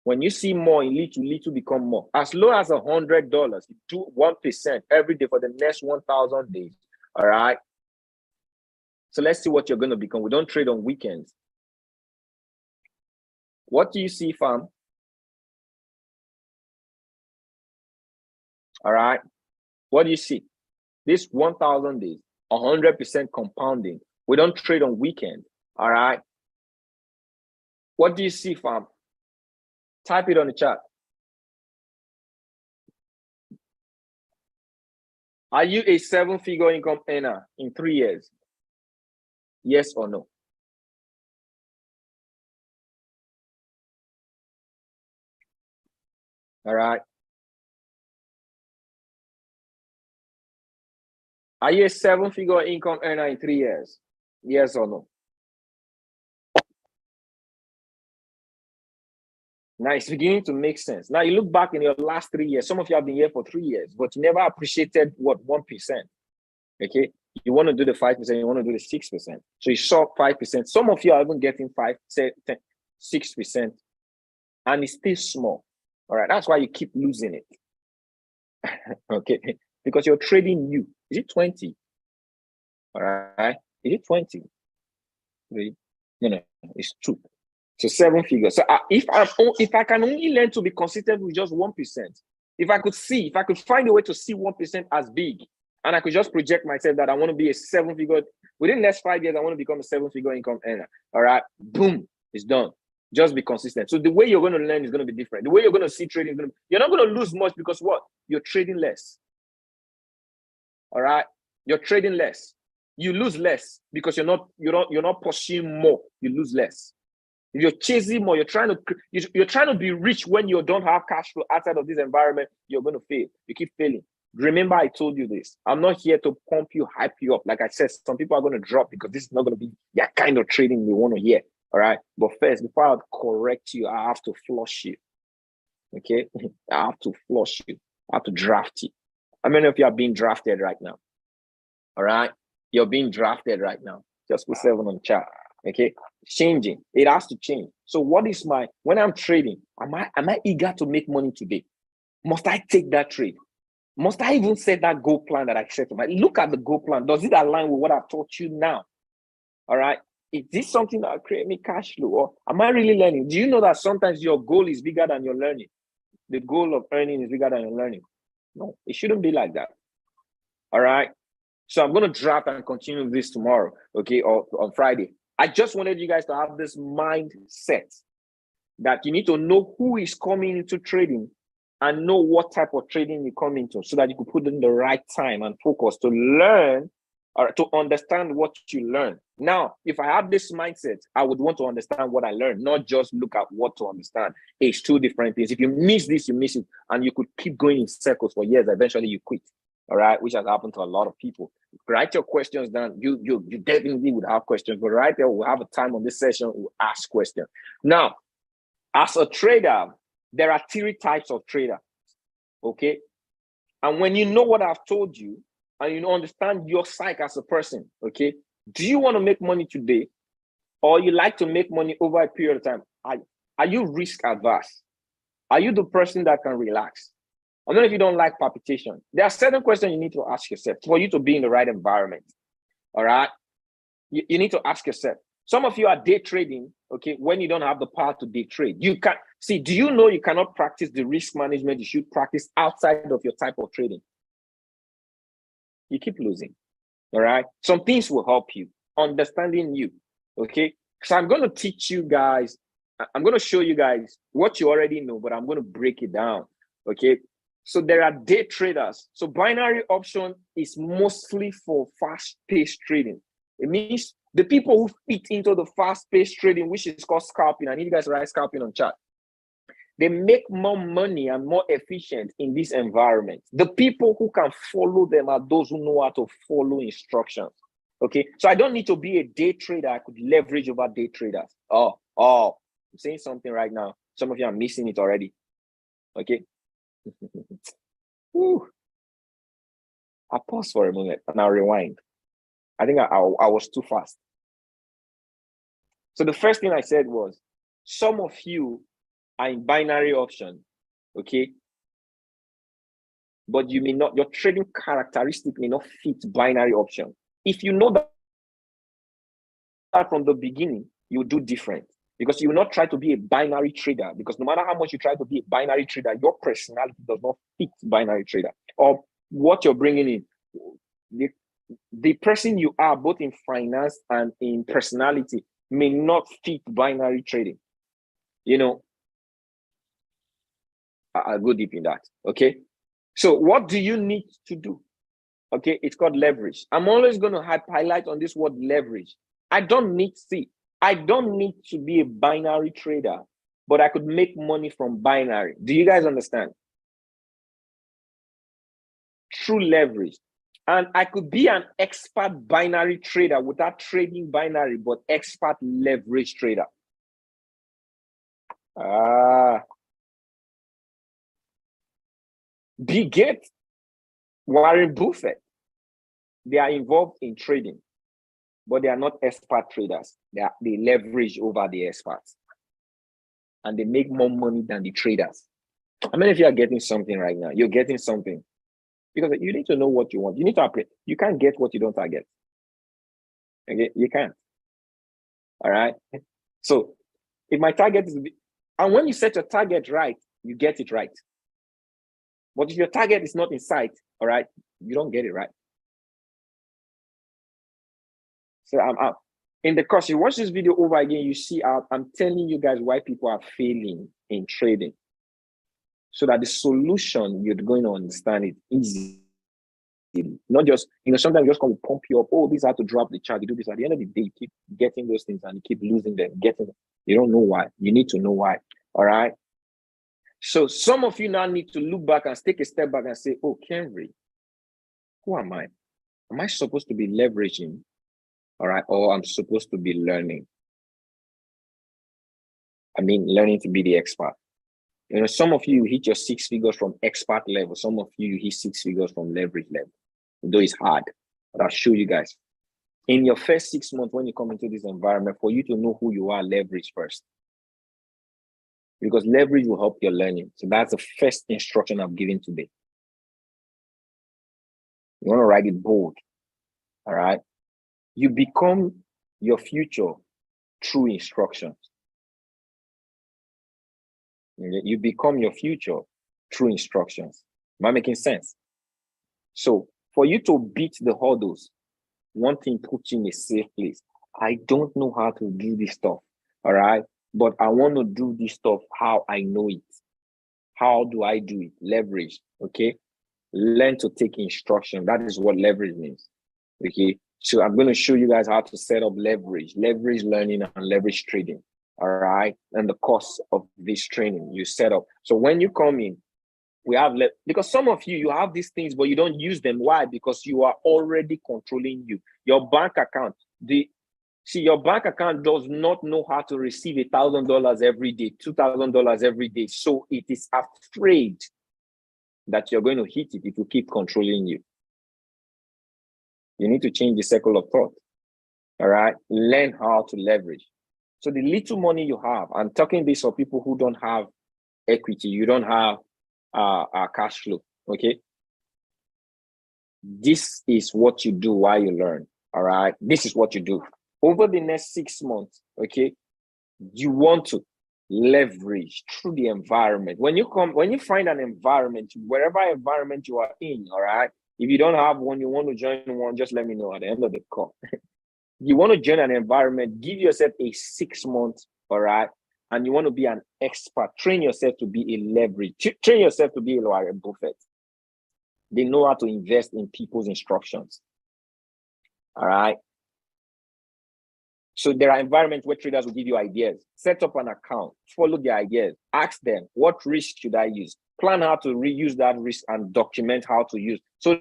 When you see more in little become more. As low as $100, you do 1% every day for the next 1,000 days, all right? So let's see what you're going to become. We don't trade on weekends. What do you see, fam? All right? What do you see? This 1,000 days, 100% compounding. We don't trade on weekend, all right? What do you see, fam? Type it on the chat. Are you a 7-figure income earner in 3 years? Yes or no? All right. Are you a 7-figure income earner in 3 years? Yes or no? Now it's beginning to make sense. Now you look back in your last 3 years. Some of you have been here for 3 years, but you never appreciated what 1%. Okay, you want to do the 5%, you want to do the 6%. So you saw 5%. Some of you are even getting 5, 10, 6%, and it's still small. All right, that's why you keep losing it. Okay, because you're trading new. Is it 20? All right, is it 20? No, it's 2. So 7 figures. So if I can only learn to be consistent with just 1%, if I could find a way to see 1% as big, and I could just project myself that I want to be a 7-figure, within the next 5 years, I want to become a 7-figure income earner. All right, boom, it's done. Just be consistent. So the way you're going to learn is going to be different. The way you're going to see trading, you're not going to lose much, because what? You're trading less. All right, you're trading less. You lose less because you're not pursuing more. You lose less. If you're chasing more, you're trying to be rich when you don't have cash flow outside of this environment, you're going to fail. You keep failing. Remember, I told you this. I'm not here to pump you, hype you up. Like I said, some people are going to drop because this is not going to be that kind of trading they want to hear. All right. But first, before I correct you, I have to flush you. Okay. I have to flush you. I have to draft you. How many of you are being drafted right now? All right. You're being drafted right now. Just put 7 on the chat. Okay. Changing. It has to change. So what is when I'm trading, am I eager to make money today? Must I take that trade? Must I even set that goal plan that I set to my? Look at the goal plan. Does it align with what I've taught you now? All right. Is this something that will create me cash flow? Or am I really learning? Do you know that sometimes your goal is bigger than your learning? The goal of earning is bigger than your learning. No, it shouldn't be like that. All right. So I'm going to draft and continue this tomorrow, okay, or on Friday. I just wanted you guys to have this mindset that you need to know who is coming into trading and know what type of trading you come into so that you can put in the right time and focus to learn or to understand what you learn. Now, if I have this mindset, I would want to understand what I learned, not just look at what to understand. It's two different things. If you miss this, you miss it, and you could keep going in circles for years. Eventually, you quit. All right, which has happened to a lot of people. Write your questions down. You definitely would have questions, but right there, we'll have a time on this session. We'll ask questions. Now, as a trader, there are three types of trader. Okay, and when you know what I've told you, and you understand your psyche as a person, okay, do you want to make money today, or you like to make money over a period of time? Are you risk adverse? Are you the person that can relax? I don't know if you don't like palpitation. There are certain questions you need to ask yourself for you to be in the right environment. All right. You need to ask yourself. Some of you are day trading, okay, when you don't have the power to day trade. You can see, do you know you cannot practice the risk management you should practice outside of your type of trading? You keep losing. All right. Some things will help you, understanding you. Okay. So I'm going to teach you guys, I'm going to show you guys what you already know, but I'm going to break it down. Okay. So there are day traders. So binary option is mostly for fast-paced trading. It means the people who fit into the fast-paced trading, which is called scalping. I need you guys to write scalping on chat. They make more money and more efficient in this environment. The people who can follow them are those who know how to follow instructions. Okay, so I don't need to be a day trader. I could leverage over day traders. Oh, I'm saying something right now. Some of you are missing it already. Okay. I'll pause for a moment and I'll rewind. I think I was too fast. So the first thing I said was, some of you are in binary option, okay? But you may not, your trading characteristic may not fit binary option. If you know that from the beginning, you do different. Because you will not try to be a binary trader, because no matter how much you try to be a binary trader, your personality does not fit binary trader. Or what you're bringing in, the person you are, both in finance and in personality, may not fit binary trading. You know, I'll go deep in that, okay? So what do you need to do? Okay, it's called leverage. I'm always going to highlight on this word leverage. I don't need to be a binary trader, but I could make money from binary. Do you guys understand? True leverage. And I could be an expert binary trader without trading binary, but expert leverage trader. Bill Gates, Warren Buffett, they are involved in trading, but they are not expert traders. They leverage over the experts, and they make more money than the traders. How many of you are getting something right now? You're getting something. Because you need to know what you want. You need to operate. You can't get what you don't target. Okay, you can't. All right. So if my target is, and when you set your target right, you get it right. But if your target is not in sight, all right, you don't get it right. So I'm out. In the course, you watch this video over again, you see I'm telling you guys why people are failing in trading. So that the solution, you're going to understand it easy. Not just, sometimes just come pump you up. Oh, these have to drop the chart. You do this. At the end of the day, you keep getting those things and you keep losing them. You don't know why. You need to know why. All right. So some of you now need to look back and take a step back and say, oh, Kenry, who am I? Am I supposed to be leveraging? All right. Or I'm supposed to be learning? I mean, learning to be the expert. Some of you hit your 6 figures from expert level. Some of you hit 6 figures from leverage level. Though it's hard, but I'll show you guys. In your first 6 months, when you come into this environment, for you to know who you are, leverage first. Because leverage will help your learning. So that's the first instruction I'm giving today. You want to write it bold. All right. You become your future through instructions. You become your future through instructions. Am I making sense? So for you to beat the hurdles, one thing puts you in a safe place. I don't know how to do this stuff, all right? But I want to do this stuff how I know it. How do I do it? Leverage, okay? Learn to take instruction. That is what leverage means, okay? So I'm going to show you guys how to set up leverage learning and leverage trading, all right? And the cost of this training you set up. So when you come in, we have because some of you have these things, but you don't use them. Why? Because you are already controlling you. Your bank account, your bank account does not know how to receive $1,000 every day, $2,000 every day. So it is afraid that you're going to hit it if you keep controlling you. You need to change the circle of thought. All right. Learn how to leverage. So the little money you have, I'm talking this for people who don't have equity, you don't have cash flow. Okay. This is what you do while you learn. All right. This is what you do over the next 6 months. Okay. You want to leverage through the environment. When you find an environment, wherever environment you are in, all right. If you don't have one, you want to join one, just let me know at the end of the call. You want to join an environment, give yourself a 6 months, all right? And you want to be an expert. Train yourself to be a leverage. Train yourself to be a Warren Buffett. They know how to invest in people's instructions, all right? So there are environments where traders will give you ideas. Set up an account, follow the ideas, ask them, what risk should I use? Plan how to reuse that risk and document how to use. So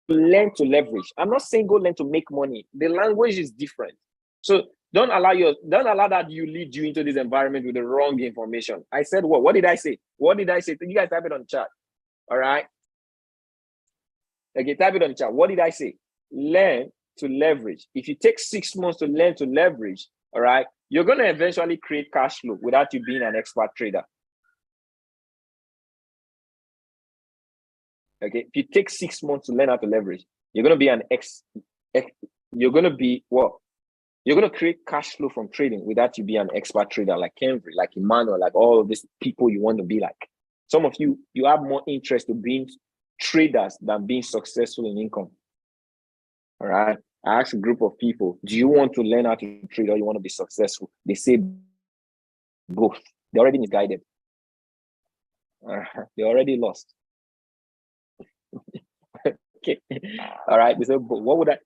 learn to leverage. I'm not saying go learn to make money. The language is different. So don't allow that you lead you into this environment with the wrong information. I said what? What did I say? What did I say? You guys type it on the chat. All right. Okay, type it on the chat. What did I say? Learn to leverage. If you take 6 months to learn to leverage, all right, you're going to eventually create cash flow without you being an expert trader. Okay, if you take 6 months to learn how to leverage, you're going to be you're going to be what? You're going to create cash flow from trading without you be an expert trader like Henry, like Emmanuel, like all of these people you want to be like. Some of you have more interest in being traders than being successful in income. All right. I asked a group of people, do you want to learn how to trade or you want to be successful? They say both. They're already misguided. They already lost. Okay. All right. They said, what would I?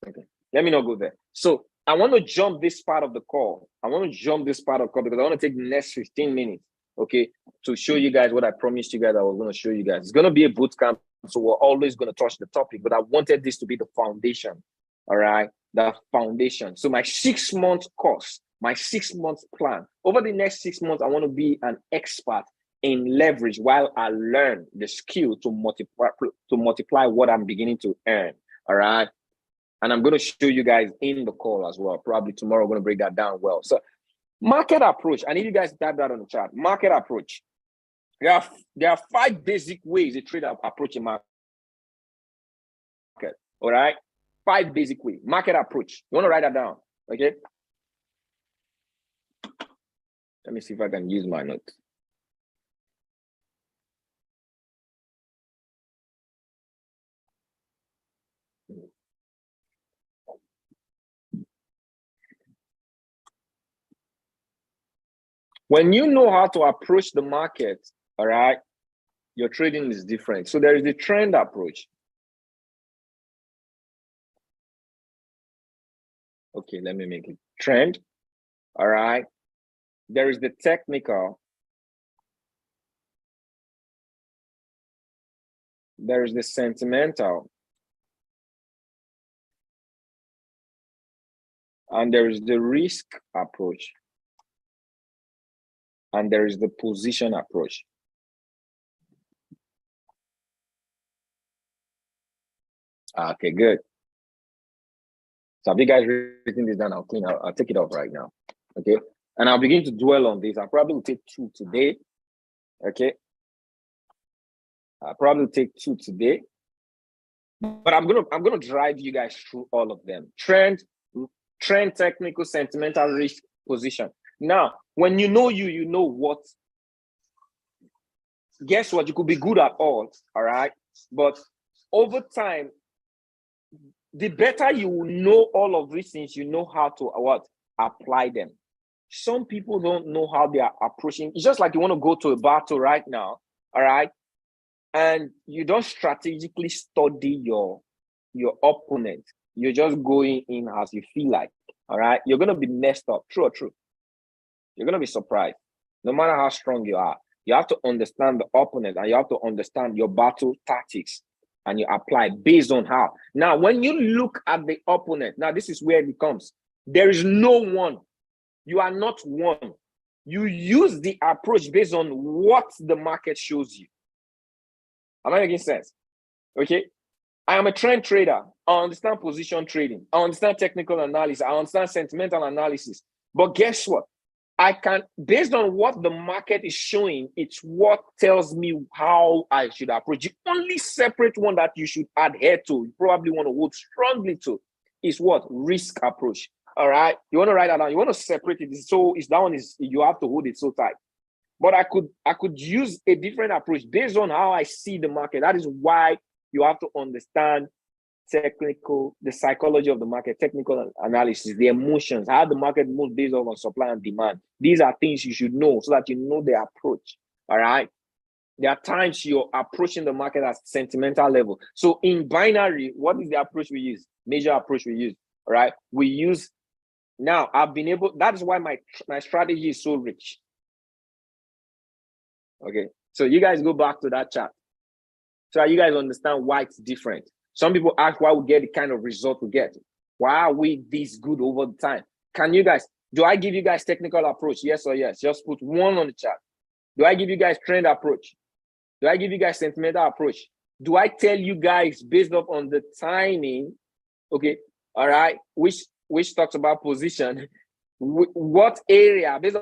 Okay. Let me not go there. So I want to jump this part of the call. I want to jump this part of the call because I want to take the next 15 minutes, okay, to show you guys what I promised you guys I was going to show you guys. It's going to be a boot camp, so we're always going to touch the topic, but I wanted this to be the foundation, all right, the foundation. So my 6 months course, my 6 months plan, over the next 6 months, I want to be an expert in leverage while I learn the skill to multiply what I'm beginning to earn, all right? And I'm going to show you guys in the call as well. Probably tomorrow, I'm going to break that down well. So market approach. I need you guys to type that on the chat. Market approach. There are 5 basic ways a trader approach a market. All right? 5 basic ways. Market approach. You want to write that down? Okay? Let me see if I can use my notes. When you know how to approach the market, all right, your trading is different. So there is the trend approach. Okay, let me make it trend. All right. There is the technical. There is the sentimental. And there is the risk approach. And there is the position approach. Okay, good. So have you guys written this down? I'll take it off right now. Okay. And I'll begin to dwell on this. I'll probably take 2 today. Okay. I'll probably take 2 today. But I'm gonna drive you guys through all of them. Trend, trend, technical, sentimental, risk, position. Now, when you know you know what. Guess what? You could be good at all right? But over time, the better you know all of these things, you know how to apply them. Some people don't know how they are approaching. It's just like you want to go to a battle right now, all right? And you don't strategically study your opponent. You're just going in as you feel like, all right? You're going to be messed up. True or true? You're going to be surprised. No matter how strong you are, you have to understand the opponent and you have to understand your battle tactics and you apply based on how. Now, when you look at the opponent, now this is where it comes. There is no one. You are not one. You use the approach based on what the market shows you. Am I making sense? Okay. I am a trend trader. I understand position trading. I understand technical analysis. I understand sentimental analysis. But guess what? I can, based on what the market is showing, it's what tells me how I should approach. The only separate one that you should adhere to, you probably want to hold strongly to, is what? Risk approach. All right. You want to write that down. You want to separate it. So it's that one is you have to hold it so tight. But I could use a different approach based on how I see the market. That is why you have to understand the psychology of the market, technical analysis, the emotions, how the market moves based on supply and demand. These are things you should know so that you know the approach. All right. There are times you're approaching the market at sentimental level. So in binary, what is the approach we use? Major approach we use. All right. We use, now I've been able, that is why my strategy is so rich. Okay. So you guys go back to that chart so that you guys understand why it's different. Some people ask why we get the kind of result we get. Why are we this good over the time? Do I give you guys technical approach? Yes or yes? Just put one on the chart. Do I give you guys trend approach? Do I give you guys sentimental approach? Do I tell you guys based up on the timing? Okay, all right, which talks about position, what area, based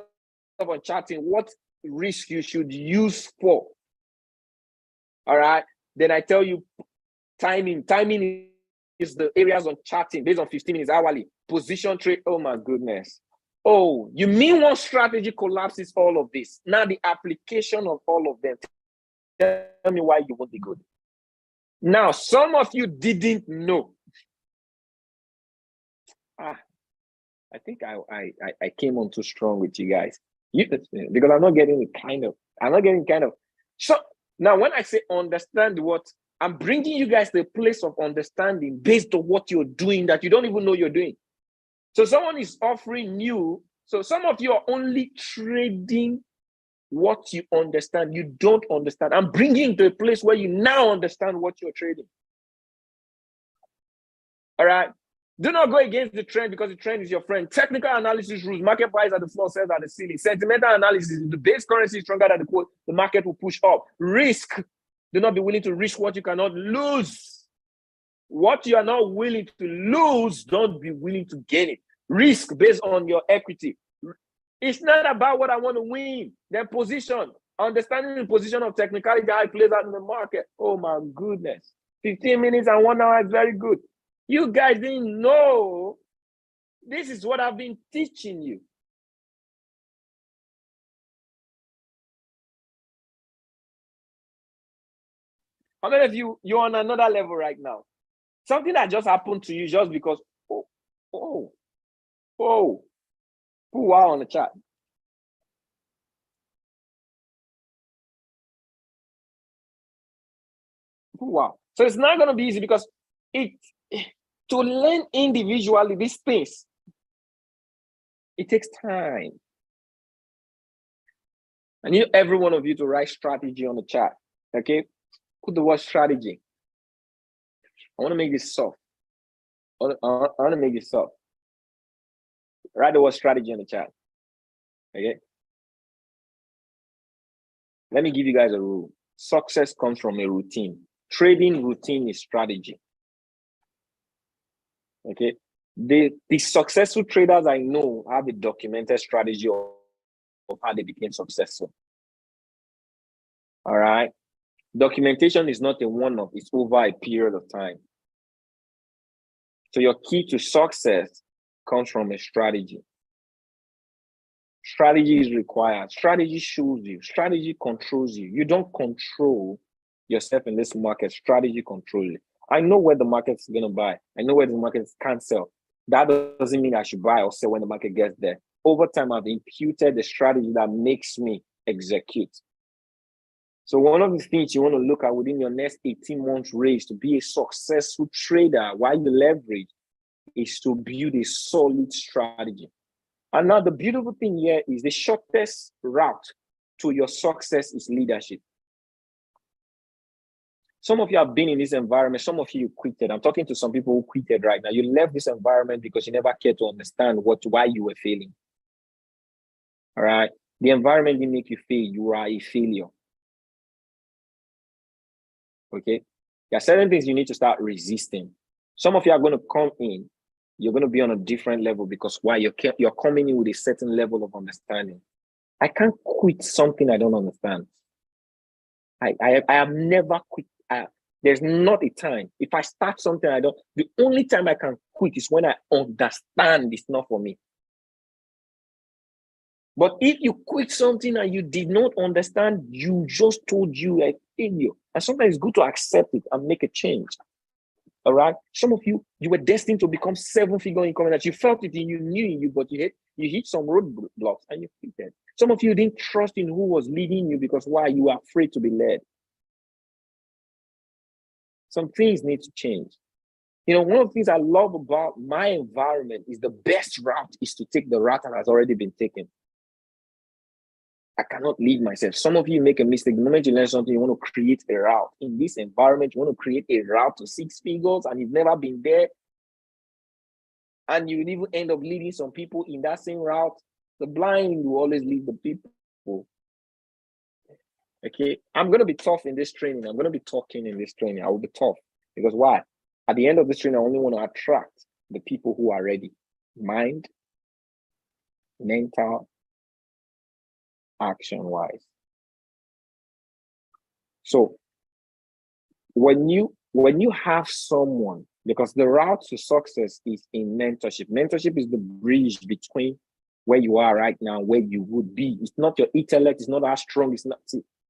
on charting, what risk you should use for? All right, then I tell you timing. Timing is the areas on charting based on 15 minutes hourly. Position trade, oh my goodness. Oh, you mean one strategy collapses all of this? Now the application of all of them. Tell me why you won't be good. Now, some of you didn't know. I think I came on too strong with you guys. Because I'm not getting kind of. So now when I say understand what, I'm bringing you guys to a place of understanding based on what you're doing that you don't even know you're doing. So someone is offering you, so some of you are only trading what you understand. You don't understand. I'm bringing you to a place where you now understand what you're trading. All right. Do not go against the trend because the trend is your friend. Technical analysis rules, market price at the floor, sells at the ceiling. Sentimental analysis, the base currency is stronger than the quote, the market will push up. Risk, do not be willing to risk what you cannot lose. What you are not willing to lose, don't be willing to gain it. Risk based on your equity. It's not about what I want to win. Their position, understanding the position of technicality, how it plays out in the market. Oh my goodness. 15 minutes and 1 hour is very good. You guys didn't know. This is what I've been teaching you. How many of you're on another level right now? Something that just happened to you just because, wow on the chat. Wow. So it's not going to be easy because to learn individually these things, it takes time. I need every one of you to write strategy on the chat. Okay? Put the word strategy. I want to make this soft. I want to make this soft. Write the word strategy on the chat. Okay? Let me give you guys a rule. Success comes from a routine. Trading routine is strategy. Okay? The successful traders I know have a documented strategy of how they became successful. All right? Documentation is not a one-off, it's over a period of time. So your key to success comes from a strategy. Strategy is required. Strategy shows you. Strategy controls you. You don't control yourself in this market. Strategy controls you. I know where the market is going to buy. I know where the market can't sell. That doesn't mean I should buy or sell when the market gets there. Over time, I've imputed the strategy that makes me execute. So one of the things you want to look at within your next 18 months race to be a successful trader while you leverage is to build a solid strategy. And now the beautiful thing here is the shortest route to your success is leadership. Some of you have been in this environment. Some of you quitted. I'm talking to some people who quitted right now. You left this environment because you never cared to understand why you were failing. All right. The environment didn't make you fail. You are a failure. Okay. There are certain things you need to start resisting. Some of you are going to come in. You're going to be on a different level because why? You're coming in with a certain level of understanding. I can't quit something I don't understand. I have never quit. There's not a time. If I start something I don't, the only time I can quit is when I understand it's not for me. But if you quit something and you did not understand, you just told you a failure. And sometimes it's good to accept it and make a change. All right. Some of you were destined to become 7-figure income that you felt it in you, knew in you, but you hit some roadblocks and you quit. Some of you didn't trust in who was leading you because why? You were afraid to be led. Some things need to change. You know, one of the things I love about my environment is the best route is to take the route that has already been taken. I cannot lead myself. Some of you make a mistake. The moment you learn something, you want to create a route. In this environment, you want to create a route to 6 figures and you've never been there. And you will even end up leading some people in that same route. The blind will always lead the people. Okay, I'm going to be tough in this training. I'm going to be talking in this training. I will be tough. Because why? At the end of this training, I only want to attract the people who are ready. Mind, mental, action-wise. So when you have someone, because the route to success is in mentorship. Mentorship is the bridge between where you are right now, where you would be. It's not your intellect. It's not how strong.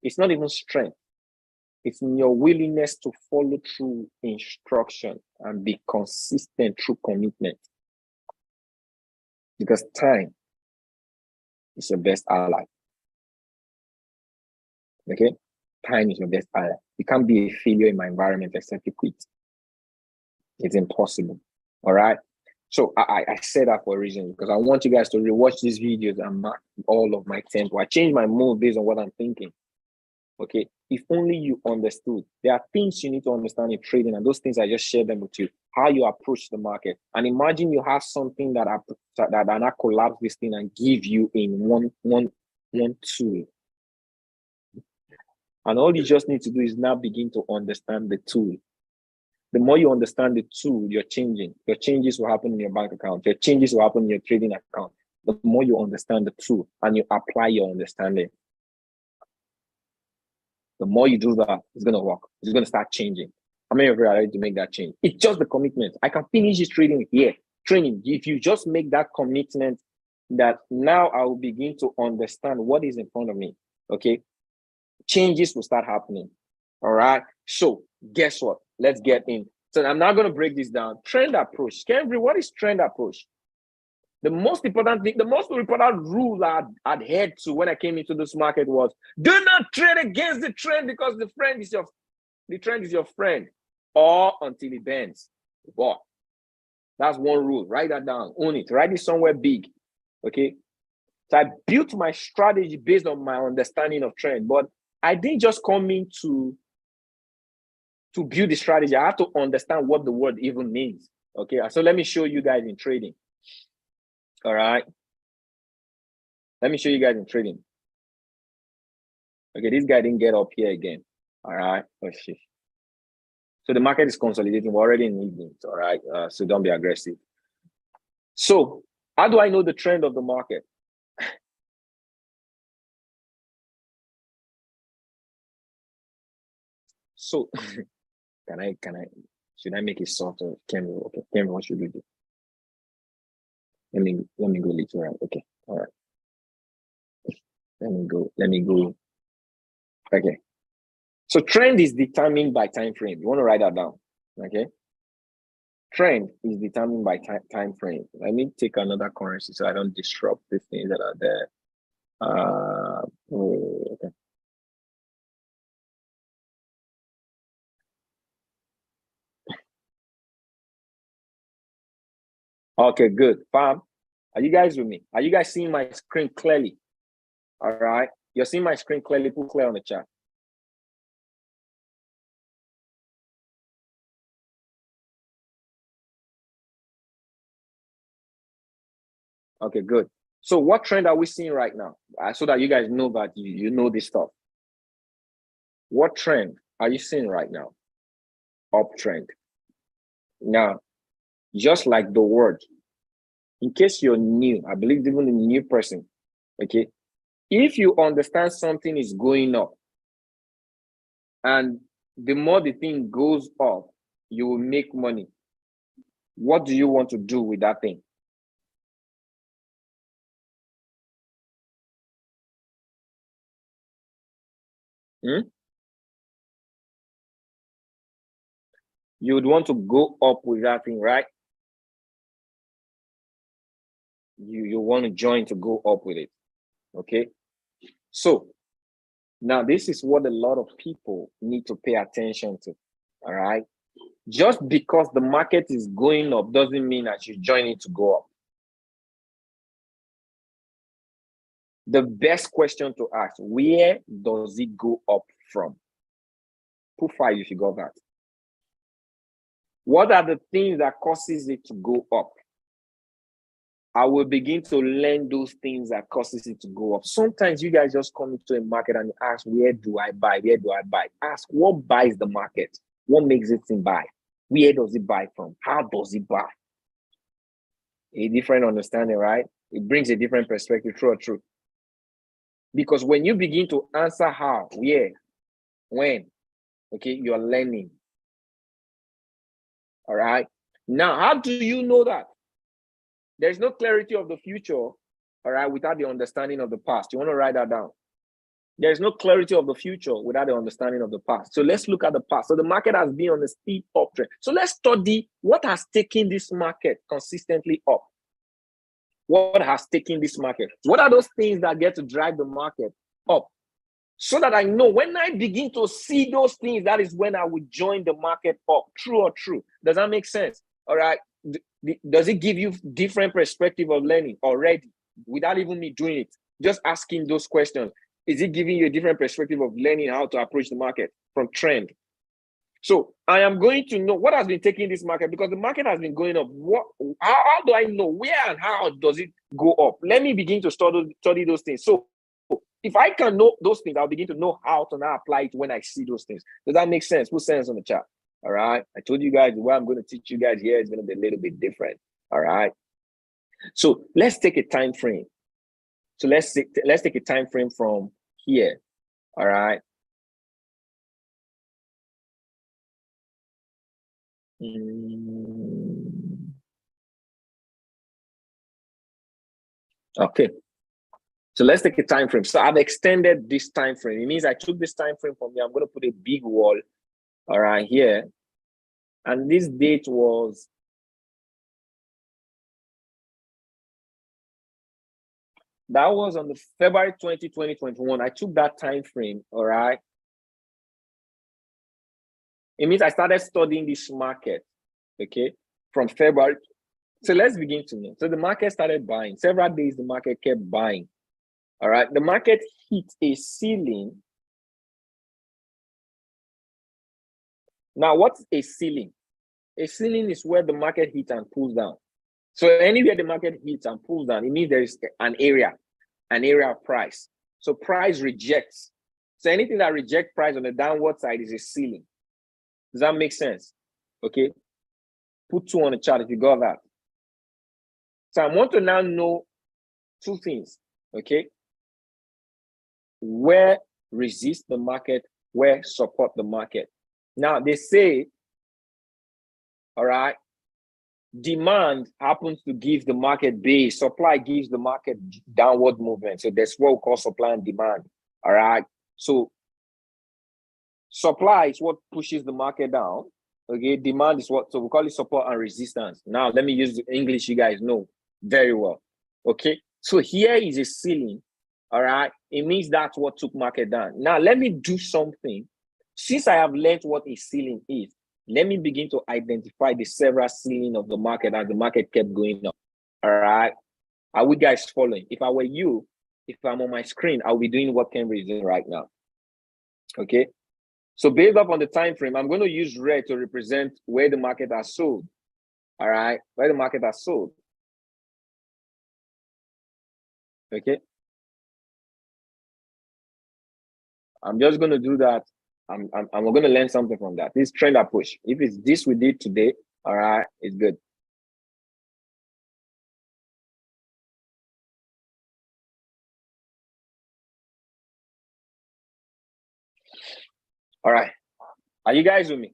It's not even strength. It's in your willingness to follow through instruction and be consistent through commitment. Because time is your best ally. Okay? Time is your best ally. You can't be a failure in my environment except you quit. It's impossible. All right? So I said that for a reason because I want you guys to rewatch these videos and mark all of my tempo. I change my move based on what I'm thinking. Okay, if only you understood. There are things you need to understand in trading, and those things I just shared them with you. How you approach the market, and imagine you have something that now collapse this thing and give you in one tool. And all you just need to do is now begin to understand the tool. The more you understand the tool, you're changing. Your changes will happen in your bank account. Your changes will happen in your trading account. The more you understand the tool and you apply your understanding, the more you do that, it's going to work. It's going to start changing. How many of you are ready to make that change? It's just the commitment. I can finish this trading here. Training. If you just make that commitment that now I will begin to understand what is in front of me, okay? Changes will start happening. All right. So guess what? Let's get in. So I'm now going to break this down. Trend approach. Kenry, what is trend approach? The most important thing, the most important rule I adhered to when I came into this market was do not trade against the trend because the trend is your friend or until it bends. Wow. That's one rule. Write that down. Own it. Write it somewhere big. Okay. So I built my strategy based on my understanding of trend, but I didn't just come in to build the strategy. I had to understand what the word even means. Okay. So let me show you guys in trading. All right. Let me show you guys in trading. Okay, this guy didn't get up here again. All right. Oh, shit. So the market is consolidating. We're already in evenings. All right. So don't be aggressive. So how do I know the trend of the market? So should I make it softer? Okay, what should we do? Let me go little right. Okay. All right. Let me go. Okay. So trend is determined by time frame. You want to write that down. Okay. Trend is determined by time frame. Let me take another currency so I don't disrupt the things that are there. Okay. Okay, good. Fam, are you guys with me? Are you guys seeing my screen clearly? All right. You're seeing my screen clearly. Put clear on the chat. Okay, good. So what trend are we seeing right now? So that you guys know that you know this stuff. What trend are you seeing right now? Uptrend. Now, just like the word, in case you're new, I believe even a new person, okay, if you understand something is going up, and the more the thing goes up, you will make money. What do you want to do with that thing? You would want to go up with that thing, right? You want to join to go up with it. Okay. So now this is what a lot of people need to pay attention to. All right. Just because the market is going up doesn't mean that you join it to go up. The best question to ask, where does it go up from? Put 5 if you got that. What are the things that causes it to go up? I will begin to learn those things that causes it to go up. Sometimes you guys just come into a market and ask, where do I buy? Where do I buy? Ask, what buys the market? What makes it buy? Where does it buy from? How does it buy? A different understanding, right? It brings a different perspective, true or true. Because when you begin to answer how, where, when, okay, you're learning. All right. Now, how do you know that? There's no clarity of the future, all right, without the understanding of the past. You want to write that down? There's no clarity of the future without the understanding of the past. So let's look at the past. So the market has been on a steep uptrend. So let's study what has taken this market consistently up. What has taken this market? What are those things that get to drive the market up? So that I know when I begin to see those things, that is when I would join the market up. True or true? Does that make sense? All right. Does it give you different perspective of learning already without even me doing it? Just asking those questions. Is it giving you a different perspective of learning how to approach the market from trend? So I am going to know what has been taking this market, because the market has been going up. How do I know where and how does it go up? Let me begin to study those things. So if I can know those things, I'll begin to know how to now apply it when I see those things. Does that make sense? Put sense on the chat. All right. I told you guys the way I'm going to teach you guys here is going to be a little bit different. All right. So let's take a time frame. So let's take a time frame from here. All right. Okay. So let's take a time frame. So I've extended this time frame. It means I took this time frame from here. I'm going to put a big wall, all right, here. And this date was on the February 20, 2021. I took that time frame, all right. It means I started studying this market, okay, from February. So let's begin to know. So the market started buying. Several days the market kept buying. All right. The market hit a ceiling. Now, what's a ceiling? A ceiling is where the market hits and pulls down. So anywhere the market hits and pulls down, it means there is an area of price. So price rejects. So anything that rejects price on the downward side is a ceiling. Does that make sense? Okay. Put 2 on the chart if you got that. So I want to now know 2 things. Okay. Where resist the market, where support the market. Now they say, all right, demand happens to give the market base, supply gives the market downward movement. So that's what we call supply and demand. All right. So supply is what pushes the market down. Okay. Demand is what, so we call it support and resistance. Now, let me use the English you guys know very well. Okay. So here is a ceiling. All right. It means that's what took market down. Now, let me do something. Since I have learned what a ceiling is, let me begin to identify the several ceiling of the market as the market kept going up. All right. Are we guys following? If I were you, if I'm on my screen, I'll be doing what Henry is doing right now. Okay. So based up on the time frame, I'm going to use red to represent where the market has sold. All right. Where the market has sold. Okay. I'm just going to do that. I'm going to learn something from that. This trend I push. If it's this we did today, all right, it's good. All right. Are you guys with me?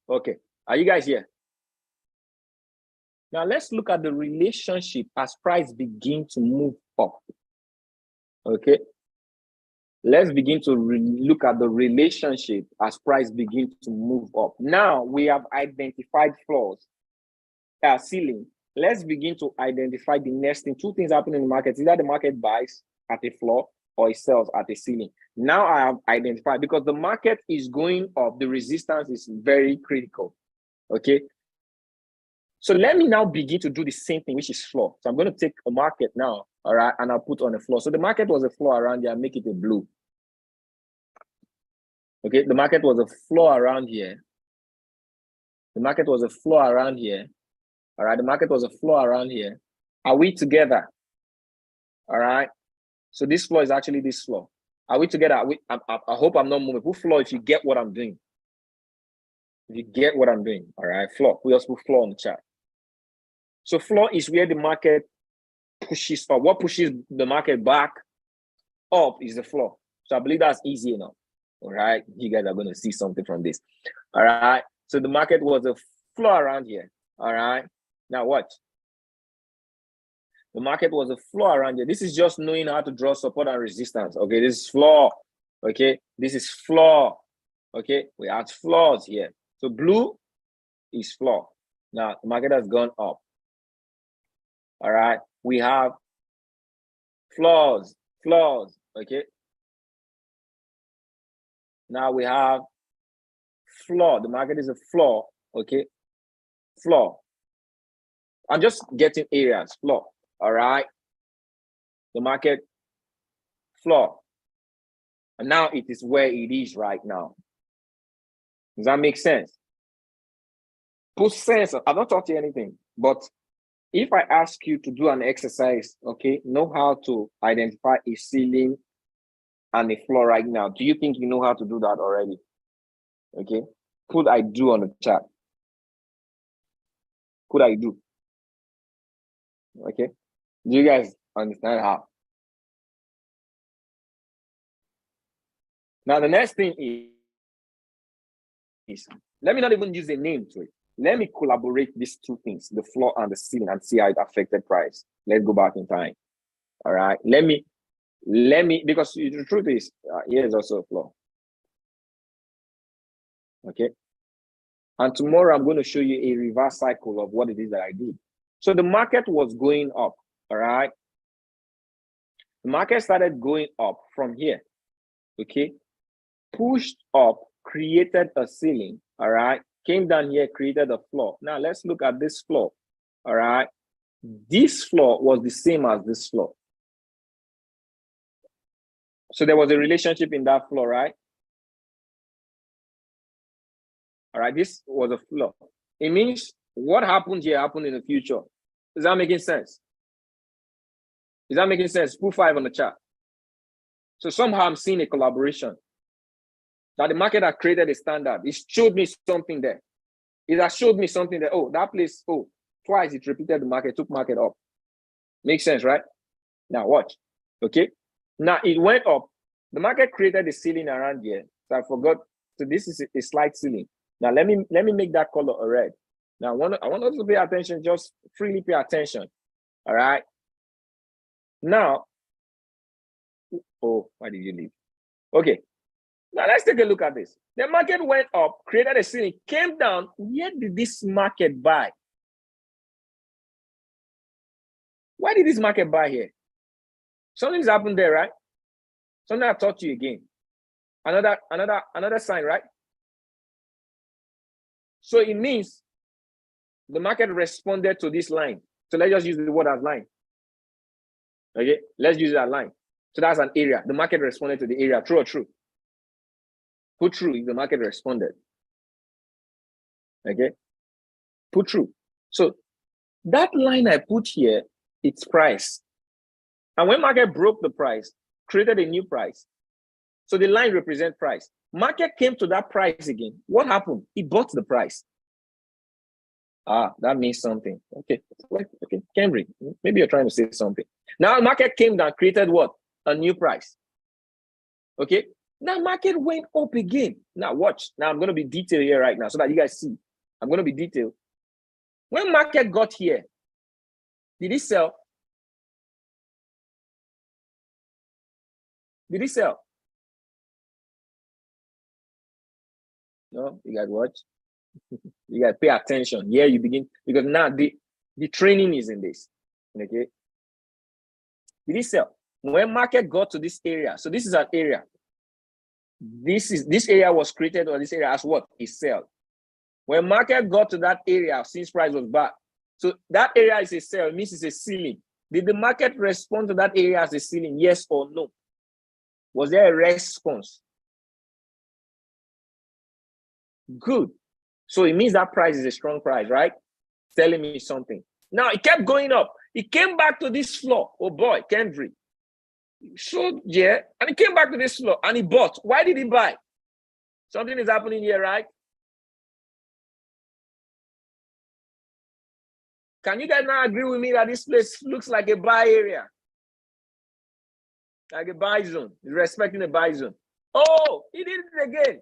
Okay. Are you guys here? Now let's look at the relationship as price begin to move up. Okay. Let's begin to look at the relationship as price begin to move up. Now we have identified flaws, ceiling. Let's begin to identify the next thing. Two things happen in the market. Either the market buys at a floor or it sells at a ceiling. Now I have identified, because the market is going up, the resistance is very critical. Okay. So let me now begin to do the same thing, which is floor. So I'm going to take a market now, all right, and I'll put on a floor. So the market was a floor around here, make it a blue. Okay, the market was a floor around here. The market was a floor around here. All right, the market was a floor around here. Are we together? All right. So this floor is actually this floor. Are we together? I hope I'm not moving. Put floor if you get what I'm doing. If you get what I'm doing, all right, floor. We also put floor on the chart. So floor is where the market pushes up. What pushes the market back up is the floor. So I believe that's easy enough. All right, you guys are going to see something from this. All right, so the market was a floor around here. All right, now watch. The market was a floor around here. This is just knowing how to draw support and resistance. Okay, this is floor. Okay, this is floor. Okay, we have floors here. So blue is floor. Now the market has gone up. All right, we have floors, okay. Now we have floor. The market is a floor, okay. Floor. I'm just getting areas, floor. All right. The market, floor. And now it is where it is right now. Does that make sense? Put sense. I've not taught you anything, but if I ask you to do an exercise, okay, know how to identify a ceiling and a floor right now. Do you think you know how to do that already? Okay, put I do on the chat. Put I do. Okay, do you guys understand how? Now the next thing is let me not even use a name to it. Let me collaborate these two things, the floor and the ceiling, and see how it affected price. Let's go back in time. All right, let me, because the truth is, here's also a floor. Okay, and tomorrow I'm going to show you a reverse cycle of what it is that I did. So the market was going up. All right, the market started going up from here. Okay, pushed up, created a ceiling. All right, came down here, created a floor. Now let's look at this floor. All right, this floor was the same as this floor. So there was a relationship in that floor, right? All right, this was a floor. It means what happened here happened in the future. Is that making sense? Is that making sense? Put 5 on the chart. So somehow I'm seeing a collaboration. That the market had created a standard. It showed me something there. It has showed me something there. Oh, that place, oh, twice it repeated the market, took market up. Makes sense, right? Now watch. Okay. Now it went up. The market created a ceiling around here. So I forgot. So this is a slight ceiling. Now let me make that color a red. Now I want us to pay attention, just freely pay attention. All right. Now, oh, why did you leave? Okay. Now let's take a look at this. The market went up, created a ceiling, came down. Where did this market buy? Why did this market buy here? Something's happened there, right? Something I taught you again. Another sign, right? So it means the market responded to this line. So let's just use the word as line. Okay, let's use that line. So that's an area. The market responded to the area. True or true? Put true if the market responded. Okay, put true. So that line I put here, it's price. And when market broke the price, created a new price. So the line represents price. Market came to that price again. What happened? It bought the price. Ah, that means something. Okay, okay, Cambry, maybe you're trying to say something. Now market came down, created what? A new price. Okay, now market went up again. Now watch. Now I'm going to be detailed here right now so that you guys see. I'm going to be detailed. When market got here, did it sell? Did it sell? No, you guys watch. You guys pay attention. Here you begin, because now the training is in this. Okay. Did it sell? When market got to this area, so this is an area. This area was created, or this area as what? It sell. When market got to that area, since price was back, so that area is a sell, it means it's a ceiling. Did the market respond to that area as a ceiling? Yes or no? Was there a response? Good. So it means that price is a strong price, right? Telling me something. Now it kept going up. It came back to this floor. Oh boy, Kendrick. So yeah, and it came back to this floor and he bought. Why did he buy? Something is happening here, right? Can you guys now agree with me that this place looks like a buy area? Like a buy zone. He's respecting the buy zone. Oh, he did it again.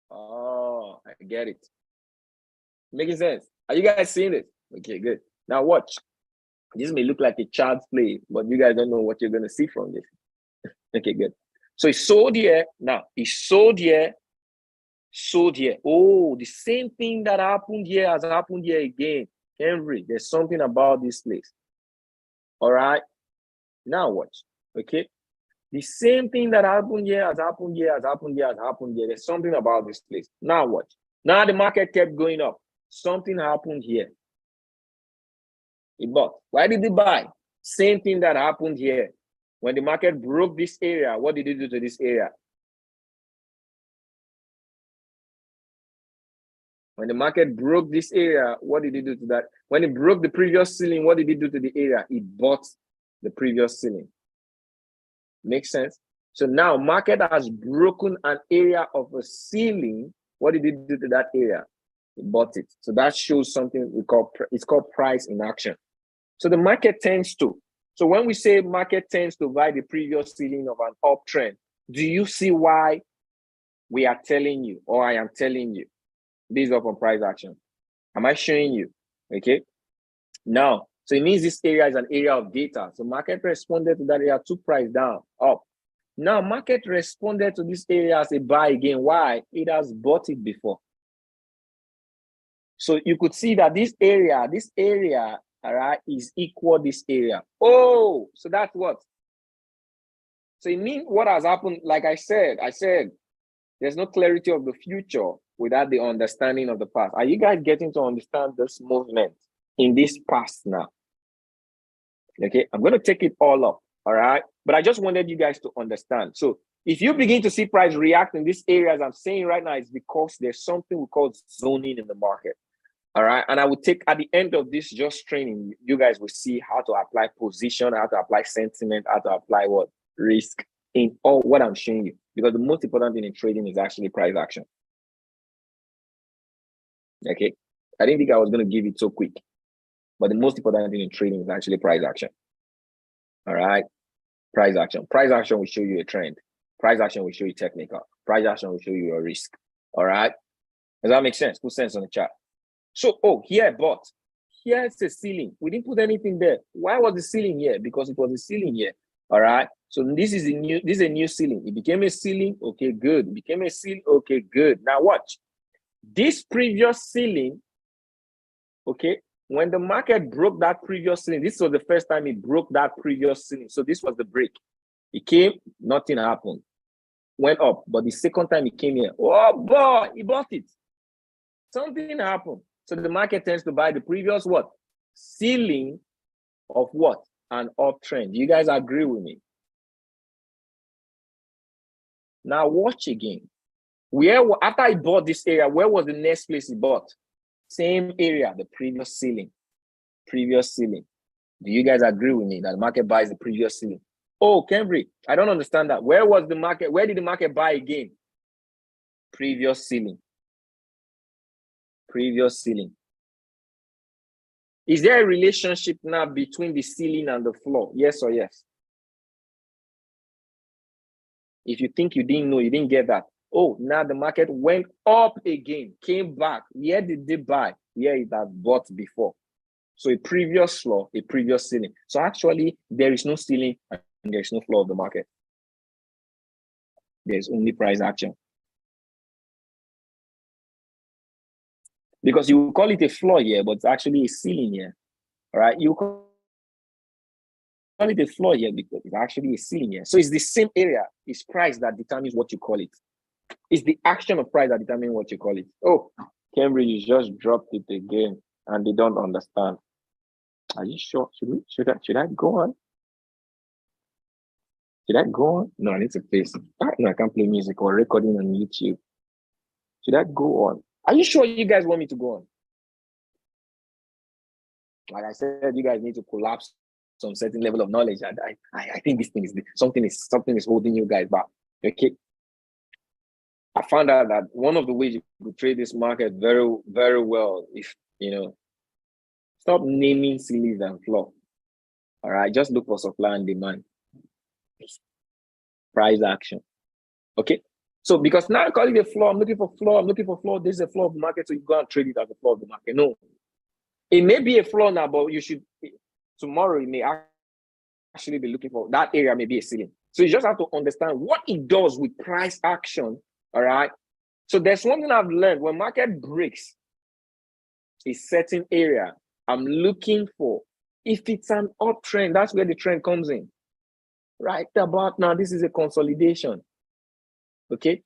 Oh, I get it. Making sense? Are you guys seeing it? Okay, good. Now watch. This may look like a child's play, but you guys don't know what you're going to see from this. Okay, good. So he sold here. Now, he sold here, sold here. Oh, the same thing that happened here has happened here again. Henry, there's something about this place. All right. Now watch. Okay. The same thing that happened here has happened here, has happened here, has happened here. There's something about this place. Now watch. Now the market kept going up. Something happened here. He bought. Why did he buy? Same thing that happened here. When the market broke this area, what did he do to this area? When the market broke this area, what did he do to that? When it broke the previous ceiling, what did he do to the area? He bought the previous ceiling. Makes sense? So now market has broken an area of a ceiling. What did he do to that area? He bought it. So that shows something it's called price in action. So the market tends to. So when we say market tends to buy the previous ceiling of an uptrend, do you see why we are telling you, or I am telling you, based off on price action? Am I showing you? Okay. Now, so it means this area is an area of data. So market responded to that area, took price down, up. Now market responded to this area as a buy again. Why? It has bought it before. So you could see that this area, all right, is equal this area. Oh, so that's what? So it means what has happened, like I said, there's no clarity of the future without the understanding of the past. Are you guys getting to understand this movement in this past now? Okay, I'm going to take it all up, all right? But I just wanted you guys to understand. So if you begin to see price react in this area, as I'm saying right now, it's because there's something we call zoning in the market, all right? And I will take, at the end of this just training, you guys will see how to apply position, how to apply sentiment, how to apply what? Risk in all what I'm showing you. Because the most important thing in trading is actually price action. Okay, I didn't think I was going to give it so quick. But the most important thing in trading is actually price action. All right. Price action. Price action will show you a trend. Price action will show you technical. Price action will show you your risk. All right. Does that make sense? Put sense on the chart. So, here I bought. Here's a ceiling. We didn't put anything there. Why was the ceiling here? Because it was a ceiling here. All right. So this is a new ceiling. It became a ceiling. Okay, good. It became a ceiling. Okay, good. Now watch. This previous ceiling, okay, when the market broke that previous ceiling, this was the first time it broke that previous ceiling. So this was the break. It came, nothing happened. Went up, but the second time it came here, oh boy, he bought it. Something happened. So the market tends to buy the previous what? Ceiling of what? An uptrend. You guys agree with me? Now watch again. Where after I bought this area, where was the next place he bought? Same area, the previous ceiling. Previous ceiling. Do you guys agree with me that the market buys the previous ceiling? Oh, Cambry, I don't understand that. Where was the market? Where did the market buy again? Previous ceiling. Previous ceiling. Is there a relationship now between the ceiling and the floor? Yes or yes? If you think you didn't know, you didn't get that. Oh, now the market went up again, came back. Where did they buy? Where it had bought before. So a previous floor, a previous ceiling. So actually, there is no ceiling and there's no floor of the market. There's only price action. Because you call it a floor here, but it's actually a ceiling here. All right, you call it a floor here because it's actually a ceiling here. So it's the same area. It's price that determines what you call it. It's the action of price that determines what you call it. Oh, Cambridge just dropped it again, and they don't understand. Are you sure? Should I go on? Should I go on? No, I need to face. No, I can't play music or recording on YouTube. Should I go on? Are you sure you guys want me to go on? Like I said, you guys need to collapse some certain level of knowledge. I think this thing is something is holding you guys back. Okay. I found out that one of the ways you could trade this market very, very well if stop naming ceilings and floor. All right, just look for supply and demand. Price action. Okay. So because now I call it a floor, I'm looking for floor, this is a floor of the market, so you go and trade it as a floor of the market. No. It may be a floor now, but tomorrow you may actually be looking for that area, may be a ceiling. So you just have to understand what it does with price action. All right. So there's one thing I've learned: when market breaks a certain area, I'm looking for, if it's an uptrend, that's where the trend comes in. Right about now, this is a consolidation. Okay.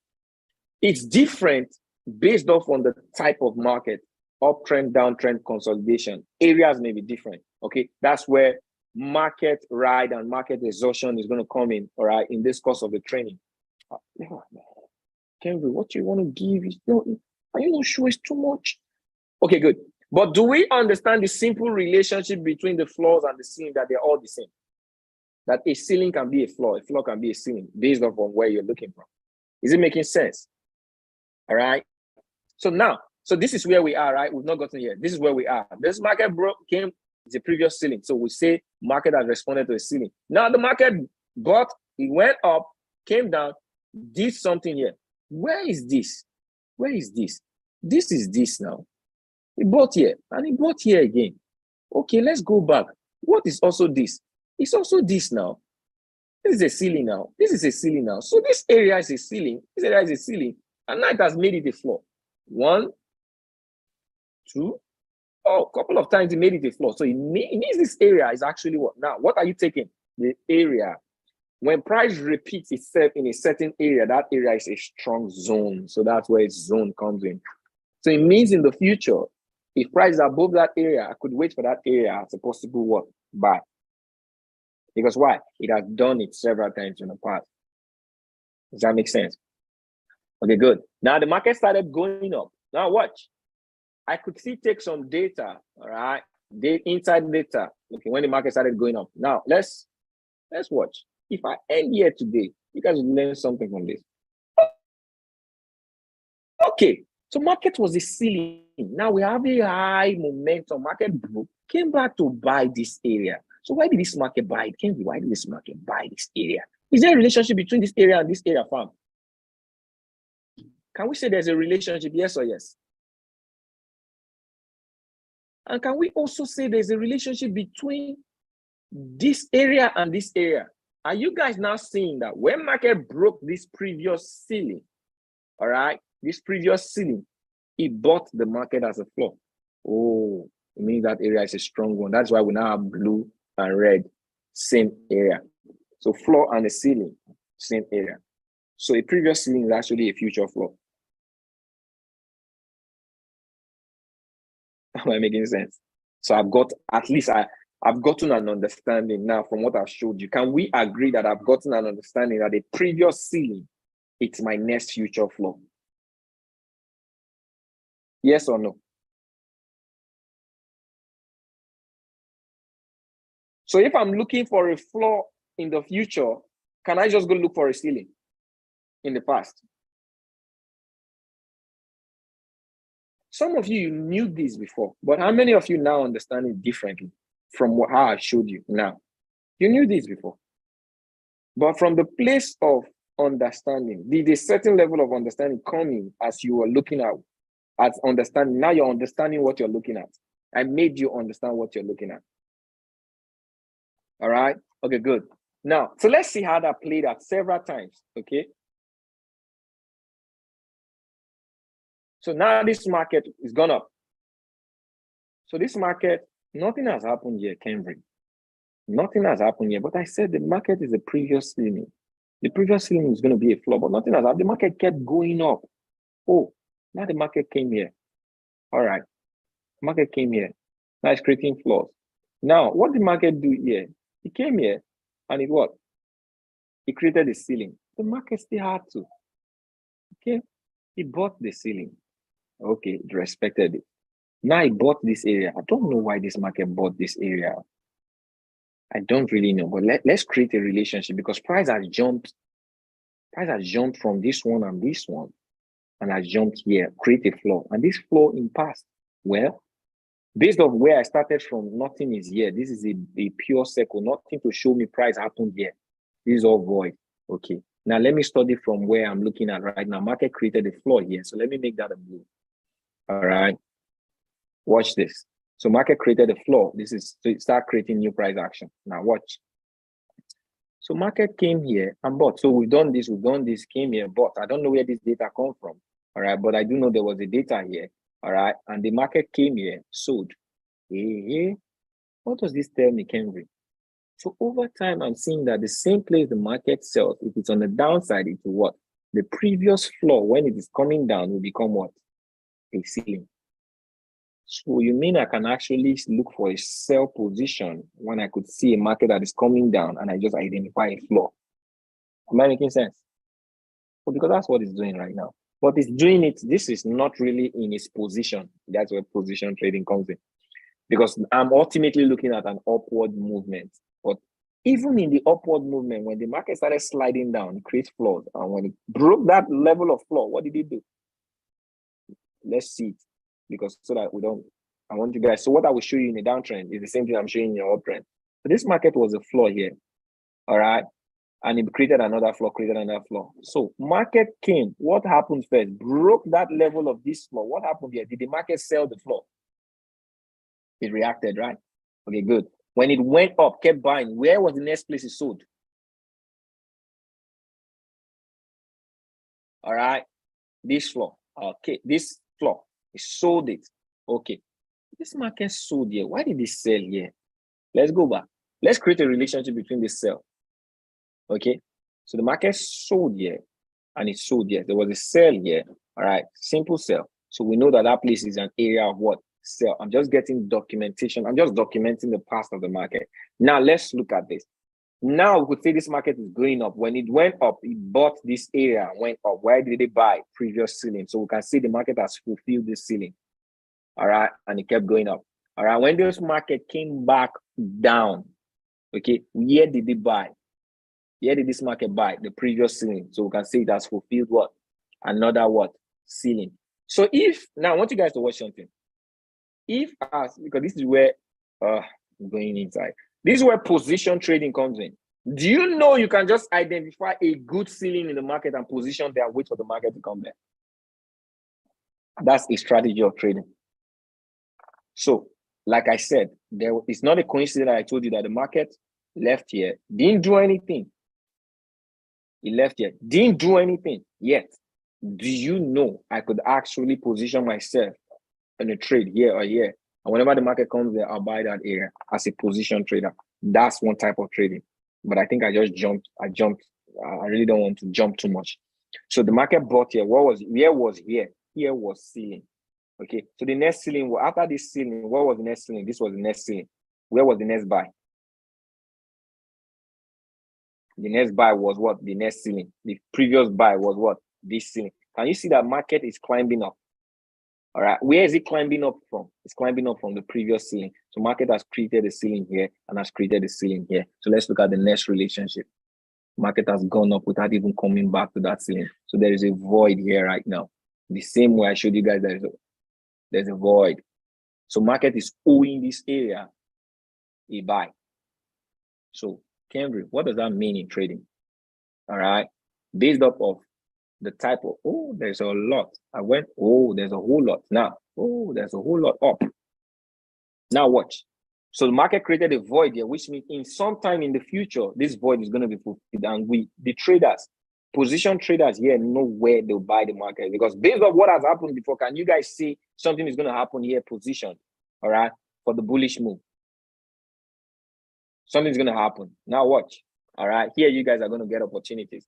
It's different based off on the type of market. Uptrend, downtrend, consolidation. Areas may be different. Okay. That's where market ride and market exhaustion is going to come in. All right. In this course of the training. Kenry, what you want to give is not, are you not sure it's too much? Okay, good. But do we understand the simple relationship between the floors and the ceiling, that they're all the same? That a ceiling can be a floor can be a ceiling based off on where you're looking from. Is it making sense? All right. So now, this is where we are, right? We've not gotten here. This is where we are. This market came, it's a previous ceiling. So we say market has responded to a ceiling. Now the market bought, it went up, came down, did something here. Where is this? Where is this? This is this now. It bought here and it bought here again. Okay, let's go back. What is also this? It's also this now. This is a ceiling now. This is a ceiling now. So this area is a ceiling. This area is a ceiling. And now it has made it a floor. 1, 2. Oh, a couple of times it made it a floor. So it means this area is actually what? Now, what are you taking? The area. When price repeats itself in a certain area, that area is a strong zone. So that's where its zone comes in. So it means in the future, if price is above that area, I could wait for that area as a possible what? Buy. Because why? It has done it several times in the past. Does that make sense? Okay, good. Now the market started going up. Now watch. I could see take some data, all right? Inside data. Okay, when the market started going up. Now let's watch. If I end here today, you guys will learn something from this. Okay, so market was a ceiling. Now we have a high momentum. Market broke, came back to buy this area. So why did this market buy it? Why did this market buy this area? Is there a relationship between this area and this area, fam? Can we say there's a relationship, yes or yes? And can we also say there's a relationship between this area and this area? Are you guys now seeing that when market broke this previous ceiling, all right, this previous ceiling, it bought the market as a floor? Oh, it means that area is a strong one. That's why we now have blue and red, same area. So floor and a ceiling, same area. So a previous ceiling is actually a future floor. Am I making sense? So I've got, at least I've gotten an understanding now from what I've showed you. Can we agree that I've gotten an understanding that the previous ceiling, it's my next future floor? Yes or no? So if I'm looking for a floor in the future, can I just go look for a ceiling in the past? Some of you knew this before, but how many of you now understand it differently from how I showed you now? You knew this before. But from the place of understanding, did a certain level of understanding come in as you were looking at understanding? Now you're understanding what you're looking at. I made you understand what you're looking at. All right? Okay, good. Now, so let's see how that played out several times, okay? So now this market is gone up. So this market, nothing has happened here, Cambridge. Nothing has happened here, but I said the market is a previous ceiling. The previous ceiling is going to be a floor, but nothing has happened. The market kept going up. Oh, now the market came here. All right. Market came here. Now it's creating floors. Now, what did the market do here? It came here and it what? It created a ceiling. The market still had to. Okay. It bought the ceiling. Okay, it respected it. Now it bought this area. I don't know why this market bought this area. I don't really know, but let's create a relationship because price has jumped. Price has jumped from this one and this one, and has jumped here, create a floor. And this floor in past, well, based on where I started from, nothing is here. This is a pure circle, nothing to show me price happened here. This is all void. Okay. Now let me study from where I'm looking at right now. Market created a floor here. So let me make that a blue. All right. Watch this. So market created a floor. This is to start creating new price action. Now watch. So market came here and bought. So we've done this, came here, bought. I don't know where this data come from. All right. But I do know there was a data here. All right. And the market came here, sold. Hey, what does this tell me, Kenry? So over time, I'm seeing that the same place the market sells, if it's on the downside, it will what? The previous floor, when it is coming down, will become what? A ceiling. So you mean I can actually look for a sell position when I could see a market that is coming down and I just identify a floor? Am I making sense? Well, because that's what it's doing right now. But it's doing it, this is not really in its position. That's where position trading comes in. Because I'm ultimately looking at an upward movement. But even in the upward movement, when the market started sliding down, it creates floors. And when it broke that level of floor, what did it do? Let's see it. Because so that we don't, I want you guys, so what I will show you in the downtrend is the same thing I'm showing in your uptrend. So this market was a floor here, all right? And it created another floor, So market came, what happened first? Broke that level of this floor. What happened here? Did the market sell the floor? It reacted, right? Okay, good. When it went up, kept buying, where was the next place it sold? All right, this floor, okay, this floor. It sold it. Okay. This market sold here. Why did it sell here? Let's go back. Let's create a relationship between this sell. Okay. So the market sold here and it sold here. There was a sell here. All right. Simple sell. So we know that that place is an area of what? Sell. I'm just getting documentation. I'm just documenting the past of the market. Now let's look at this. Now we could say this market is going up. When it went up, it bought this area, went up. Where did it buy? Previous ceiling. So we can see the market has fulfilled this ceiling. All right. And it kept going up. All right. When this market came back down, okay, where did it buy? Where did this market buy? The previous ceiling. So we can see it has fulfilled what? Another what? Ceiling. So if, now I want you guys to watch something. If as, because this is where, I'm going inside. This is where position trading comes in. Do you know you can just identify a good ceiling in the market and position there and wait for the market to come back? That's a strategy of trading. So, like I said, it's not a coincidence that I told you that the market left here, didn't do anything. It left here, didn't do anything yet. Do you know I could actually position myself in a trade here or here? And whenever the market comes there, I'll buy that area as a position trader. That's one type of trading. But I think I just jumped. I really don't want to jump too much. So the market bought here. Where was here? Here was ceiling. Okay. So the next ceiling, after this ceiling, what was the next ceiling? This was the next ceiling. Where was the next buy? The next buy was what? The next ceiling. The previous buy was what? This ceiling. Can you see that market is climbing up? All right. Where is it climbing up from? It's climbing up from the previous ceiling. So market has created a ceiling here and has created a ceiling here. So let's look at the next relationship. Market has gone up without even coming back to that ceiling. So there is a void here right now. The same way I showed you guys, there's a void. So market is owing this area a buy. So Kendrick, what does that mean in trading? All right. Based off of the type of, there's a lot. There's a whole lot. Now, there's a whole lot up. Now watch. So the market created a void here, which means in some time in the future, this void is going to be fulfilled. And the traders, position traders here know where they'll buy the market. Because based on what has happened before, can you guys see something is going to happen here, position, all right, for the bullish move? Something's going to happen. Now watch. All right. Here you guys are going to get opportunities.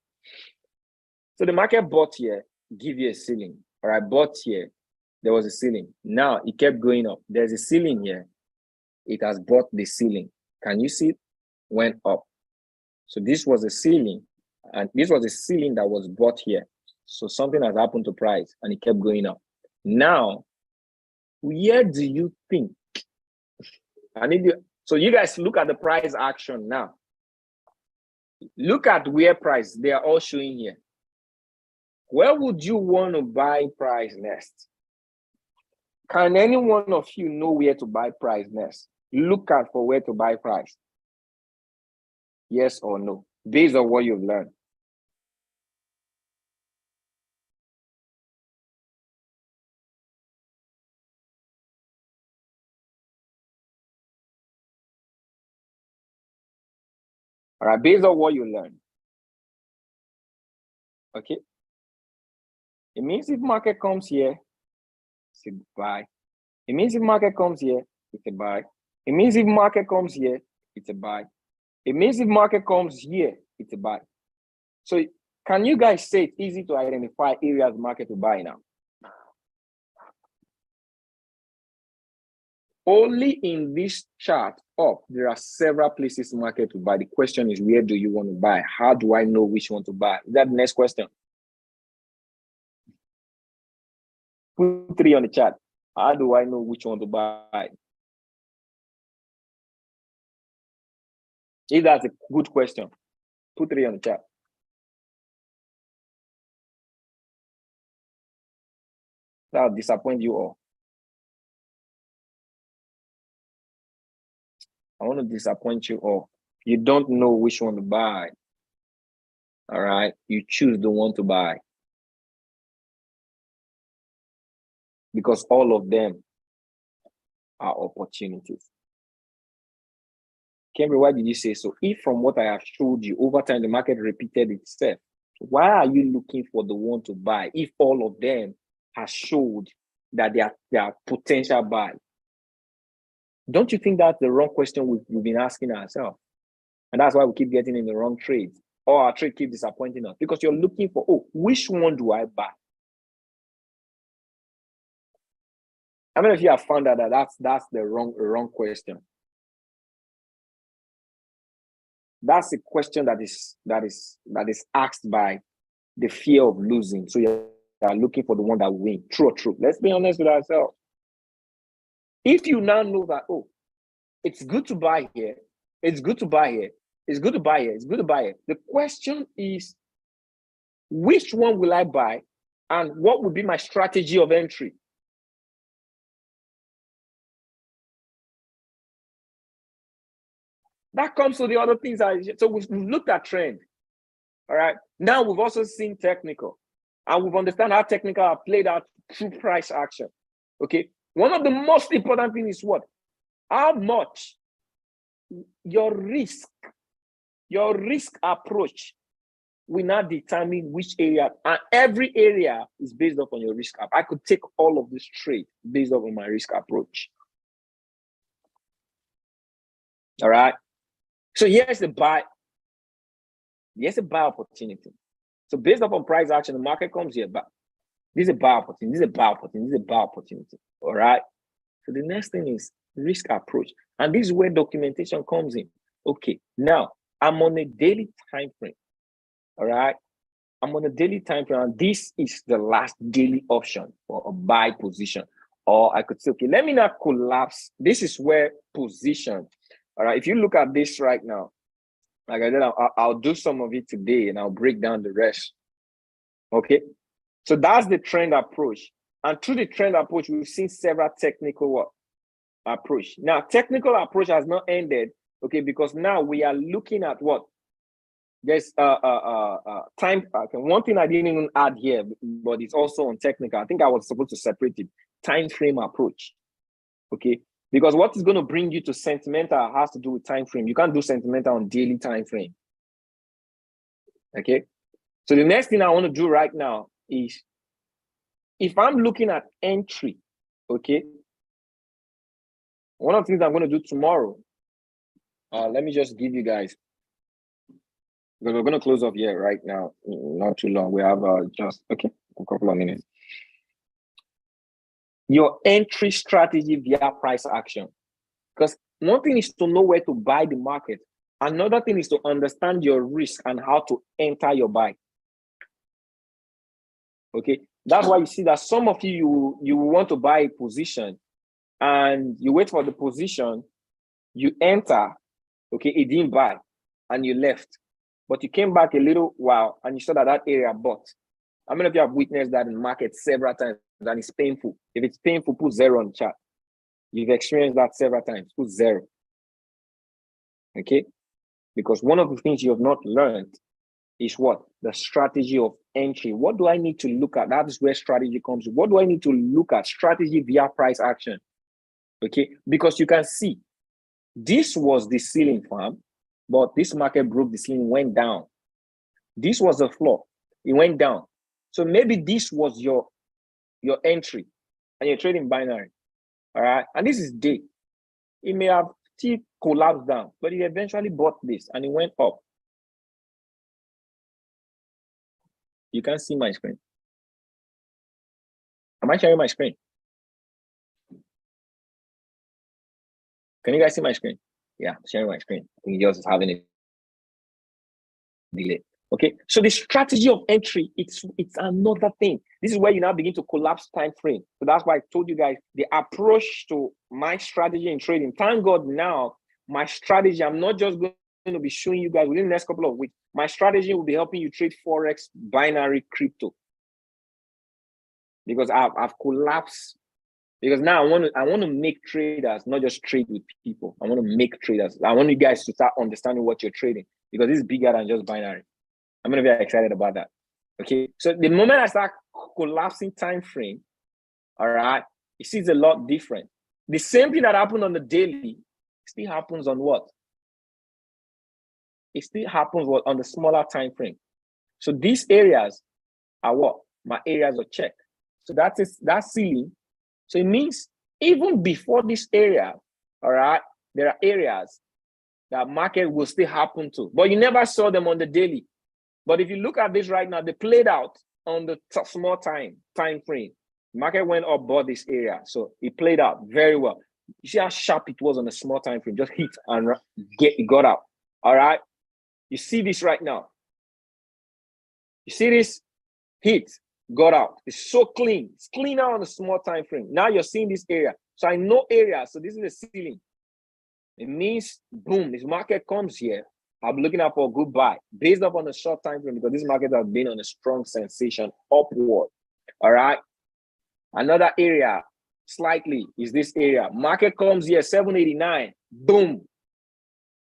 So the market bought here, give you a ceiling. All right. Bought here. There was a ceiling. Now it kept going up. There's a ceiling here. It has bought the ceiling. Can you see it? Went up. So this was a ceiling. And this was a ceiling that was bought here. So something has happened to price and it kept going up. Now, where do you think? So you guys look at the price action now. Look at where price, they are all showing here. Where would you want to buy price next? Can any one of you know where to buy price next? Look at for where to buy price. Yes or no, based on what you've learned. All right, based on what you learned. Okay. It means if market comes here, it's a buy. It means if market comes here, it's a buy. It means if market comes here, it's a buy. It means if market comes here, it's a buy. So can you guys say it's easy to identify areas of market to buy now? Only in this chart up, there are several places market to buy. The question is, where do you want to buy? How do I know which one to buy? Is that the next question? Put 3 on the chat. How do I know which one to buy? If that's a good question, put 3 on the chat. That'll disappoint you all. I want to disappoint you all. You don't know which one to buy. All right. You choose the one to buy. Because all of them are opportunities. Cambry, why did you say so? If from what I have showed you, over time, the market repeated itself, why are you looking for the one to buy if all of them have showed that they are potential buy? Don't you think that's the wrong question we've been asking ourselves? And that's why we keep getting in the wrong trades, or our trade keeps disappointing us, because you're looking for, which one do I buy? How many of you have found out that that's the wrong question? That's a question that is asked by the fear of losing. So you are looking for the one that will win. True or true? Let's be honest with ourselves. If you now know that, it's good to buy here, it's good to buy here, it's good to buy here, it's good to buy here. The question is, which one will I buy, and what would be my strategy of entry? That comes to the other things. So we've looked at trend. All right. Now we've also seen technical, and we've understand how technical are played out through price action. Okay. One of the most important things is what? How much your risk approach will not determine which area, and every area is based upon your risk app. I could take all of this trade based on my risk approach. All right. So here's the buy. Here's a buy opportunity. So based upon price action, the market comes here, but this is a buy opportunity, this is a buy opportunity, this is a buy opportunity. All right. So the next thing is risk approach. And this is where documentation comes in. Okay, now I'm on a daily time frame. All right. I'm on a daily time frame, and this is the last daily option for a buy position. Or I could say, okay, let me not collapse. This is where position. All right. If you look at this right now, like I said, I'll do some of it today and I'll break down the rest. Okay. So that's the trend approach. And through the trend approach, we've seen several technical approach. Now, technical approach has not ended, okay, because now we are looking at what? There's time. One thing I didn't even add here, but it's also on technical. I think I was supposed to separate it. Time frame approach. Okay. Because what is going to bring you to sentimental has to do with time frame. You can't do sentimental on daily time frame. Okay. So the next thing I want to do right now is, if I'm looking at entry, okay, one of the things I'm going to do tomorrow, let me just give you guys, because we're going to close off here right now, not too long. We have just, okay, a couple of minutes. Your entry strategy via price action. Because one thing is to know where to buy the market. Another thing is to understand your risk and how to enter your buy. Okay, that's why you see that some of you want to buy a position and you wait for the position, you enter, okay, it didn't buy and you left, but you came back a little while and you saw that area bought. How many of you have witnessed that in the market several times and it's painful? If it's painful, put 0 on the chart. You've experienced that several times, put 0. Okay, because one of the things you have not learned is what? The strategy of entry. What do I need to look at? That is where strategy comes. What do I need to look at? Strategy via price action. Okay, because you can see this was the ceiling, farm, but this market broke the ceiling, went down. This was the floor, it went down. So maybe this was your entry and you're trading binary. All right, and this is day. It may have still collapsed down, but it eventually bought this and it went up. You can't see my screen. Am I sharing my screen? Can you guys see my screen? Yeah, sharing my screen. I think yours is having a delay. Okay, so the strategy of entry, it's another thing. This is where you now begin to collapse time frame. So that's why I told you guys the approach to my strategy in trading. Thank God now, my strategy, I'm not just going to be showing you guys within the next couple of weeks. My strategy will be helping you trade Forex, binary, crypto. Because I've collapsed. Because now I want to make traders, not just trade with people. I want to make traders. I want you guys to start understanding what you're trading, because this is bigger than just binary. I'm going to be excited about that. Okay. So the moment I start collapsing time frame, all right, it sees a lot different. The same thing that happened on the daily still happens on what? It still happens what? On the smaller time frame. So these areas are what? My areas of check. So that ceiling. So it means even before this area, all right, there are areas that market will still happen to, but you never saw them on the daily. But if you look at this right now, they played out on the small time frame. Market went up, bought this area. So it played out very well. You see how sharp it was on the small time frame, just hit and it got out. All right. You see this right now. You see this hit, got out. It's so clean. It's cleaner on the small time frame. Now you're seeing this area. So I know area. So this is the ceiling. It means, boom, this market comes here. I'm looking out for a good buy based upon the short time frame, because this market has been on a strong sensation upward. All right. Another area slightly is this area. Market comes here, 789. Boom.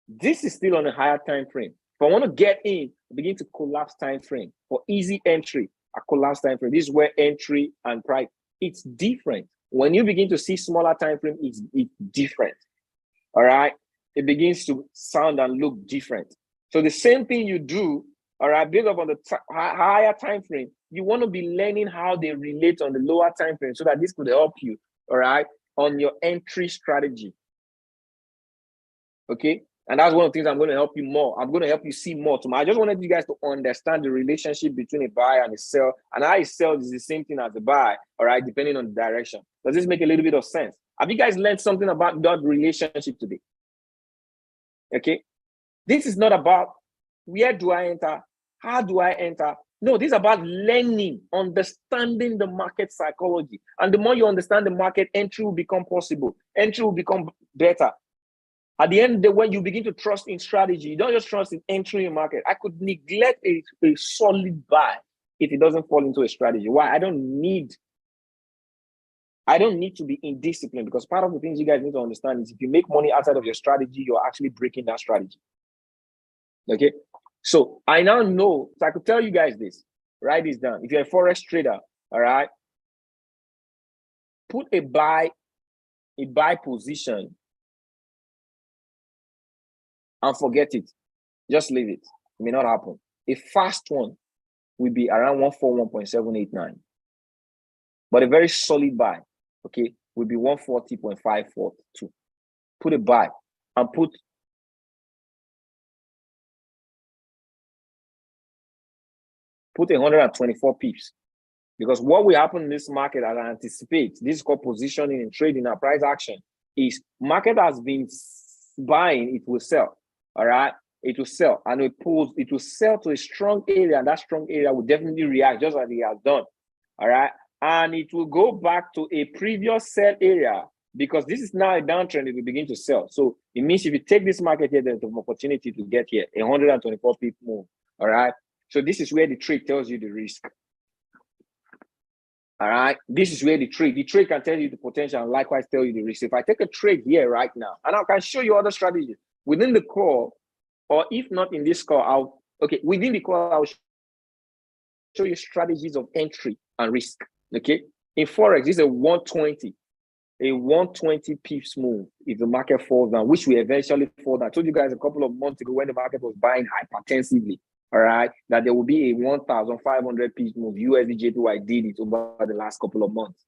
This is still on a higher time frame. If I want to get in, begin to collapse time frame. For easy entry, a collapse time frame. This is where entry and price, it's different. When you begin to see smaller time frame, it's different. All right. It begins to sound and look different. So the same thing you do, all right, build up on the higher time frame. You want to be learning how they relate on the lower time frame so that this could help you, all right, on your entry strategy. Okay. And that's one of the things I'm going to help you more. I'm going to help you see more tomorrow. I just wanted you guys to understand the relationship between a buy and a sell. And how a sell is the same thing as a buy, all right, depending on the direction. Does this make a little bit of sense? Have you guys learned something about that relationship today? Okay. This is not about where do I enter? How do I enter? No, this is about learning, understanding the market psychology. And the more you understand the market, entry will become possible. Entry will become better. At the end of the day, when you begin to trust in strategy, you don't just trust in entering a market. I could neglect a solid buy if it doesn't fall into a strategy. Why? I don't need to be indisciplined, because part of the things you guys need to understand is if you make money outside of your strategy, you're actually breaking that strategy. Okay. So I now know, so I could tell you guys this, write this down. If you're a Forex trader, all right, put a buy position and forget it. Just leave it. It may not happen. A fast one will be around 141.789. But a very solid buy, okay, will be 140.542. Put a buy and put 124 pips. Because what will happen in this market, as I anticipate, this is called positioning and trading and price action, is market has been buying, it will sell. All right, it will sell, and it will sell to a strong area, and that strong area will definitely react just like it has done. All right, and it will go back to a previous sell area, because this is now a downtrend. It will begin to sell. So it means if you take this market here, there's an opportunity to get here, 124 pip move. All right, so this is where the trade tells you the risk. All right, this is where the trade can tell you the potential and likewise tell you the risk. If I take a trade here right now, and I can show you other strategies within the call, or if not in this call, within the call, I'll show you strategies of entry and risk. Okay, in Forex, this is a 120 pips move if the market falls down, which will eventually fall down. I told you guys a couple of months ago when the market was buying hypertensively, all right, that there will be a 1,500 pips move. USD JPY did it over the last couple of months.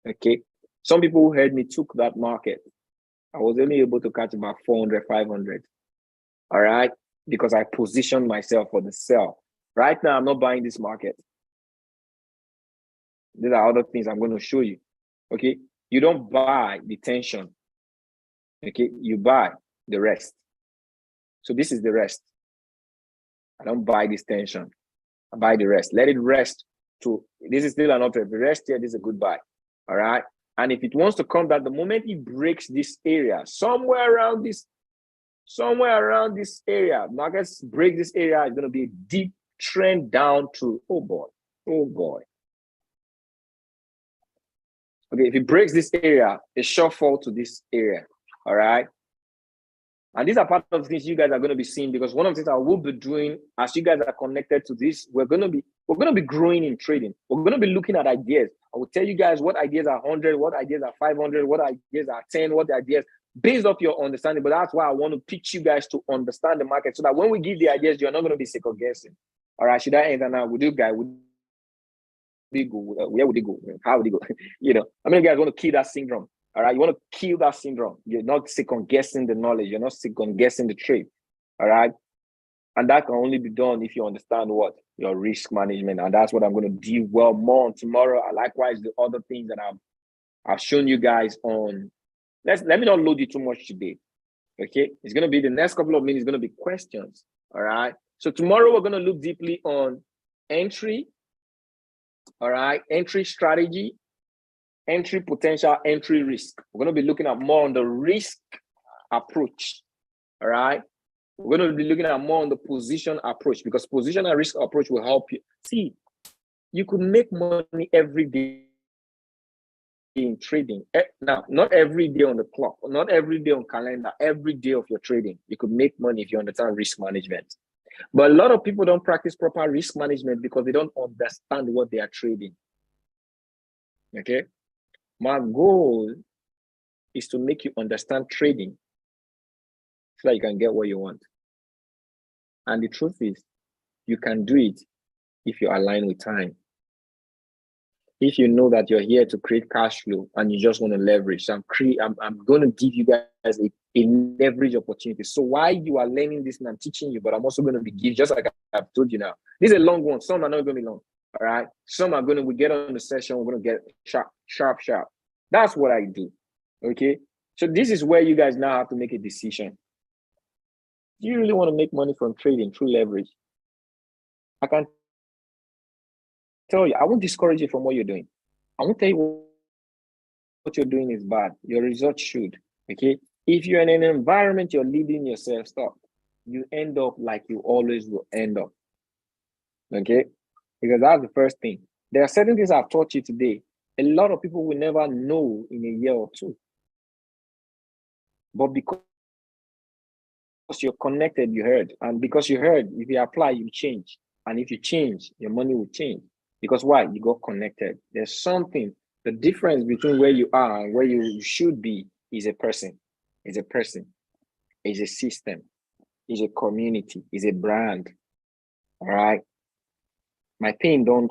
Okay, some people who heard me took that market. I was only able to catch about 400, 500. All right, because I positioned myself for the sell. Right now, I'm not buying this market. These are other things I'm going to show you. Okay, you don't buy the tension. Okay, you buy the rest. So this is the rest. I don't buy this tension. I buy the rest. Let it rest. This is still an option. If it rests here, this is a good buy. All right. And if it wants to come down, the moment it breaks this area, somewhere around this area, markets break this area, it's going to be a deep trend down to, oh boy. Okay, if it breaks this area, a short fall to this area. All right. And these are part of the things you guys are going to be seeing, because one of the things I will be doing as you guys are connected to this, we're going to be growing in trading. We're going to be looking at ideas. I will tell you guys what ideas are 100, what ideas are 500, what ideas are 10, what ideas based off your understanding. But that's why I want to teach you guys to understand the market so that when we give the ideas, you're not going to be second guessing. All right, should I enter now? Would you guys, would they go? Where would they go? How would they go? How many guys want to kill that syndrome? All right, you want to kill that syndrome. You're not second guessing the knowledge. You're not second guessing the trade. All right, and that can only be done if you understand what your risk management, and that's what I'm going to deal more on tomorrow. And likewise, the other things that I've shown you guys on. Let me not load you too much today. Okay, it's going to be the next couple of minutes. Going to be questions. All right. So tomorrow we're going to look deeply on entry. All right, entry strategy, entry potential, entry risk. We're going to be looking at more on the risk approach. All right. We're going to be looking at more on the position approach, because position and risk approach will help you. See, you could make money every day in trading. Now, not every day on the clock, not every day on calendar, every day of your trading, you could make money if you understand risk management. But a lot of people don't practice proper risk management because they don't understand what they are trading. Okay? My goal is to make you understand trading so that you can get what you want. And the truth is, you can do it if you align with time. If you know that you're here to create cash flow and you just want to leverage, I'm going to give you guys a leverage opportunity. So while you are learning this and I'm teaching you, but I'm also going to be giving, just like I've told you now. This is a long one. Some are not going to be long. All right. Some are going to, we get on the session, we're going to get sharp. That's what I do. Okay. So this is where you guys now have to make a decision. Do you really want to make money from trading through leverage? I can tell you, I won't discourage you from what you're doing. I won't tell you what you're doing is bad. Your results should. Okay. If you're in an environment you're leading yourself, stop. You end up like you always will end up. Okay. Because that's the first thing. There are certain things I've taught you today. A lot of people will never know in a year or two. But because you're connected, you heard. And because you heard, if you apply, you change. And if you change, your money will change. Because why? You got connected. There's something. The difference between where you are and where you should be is a person. Is a person. Is a system. Is a community. Is a brand. All right. My pains don't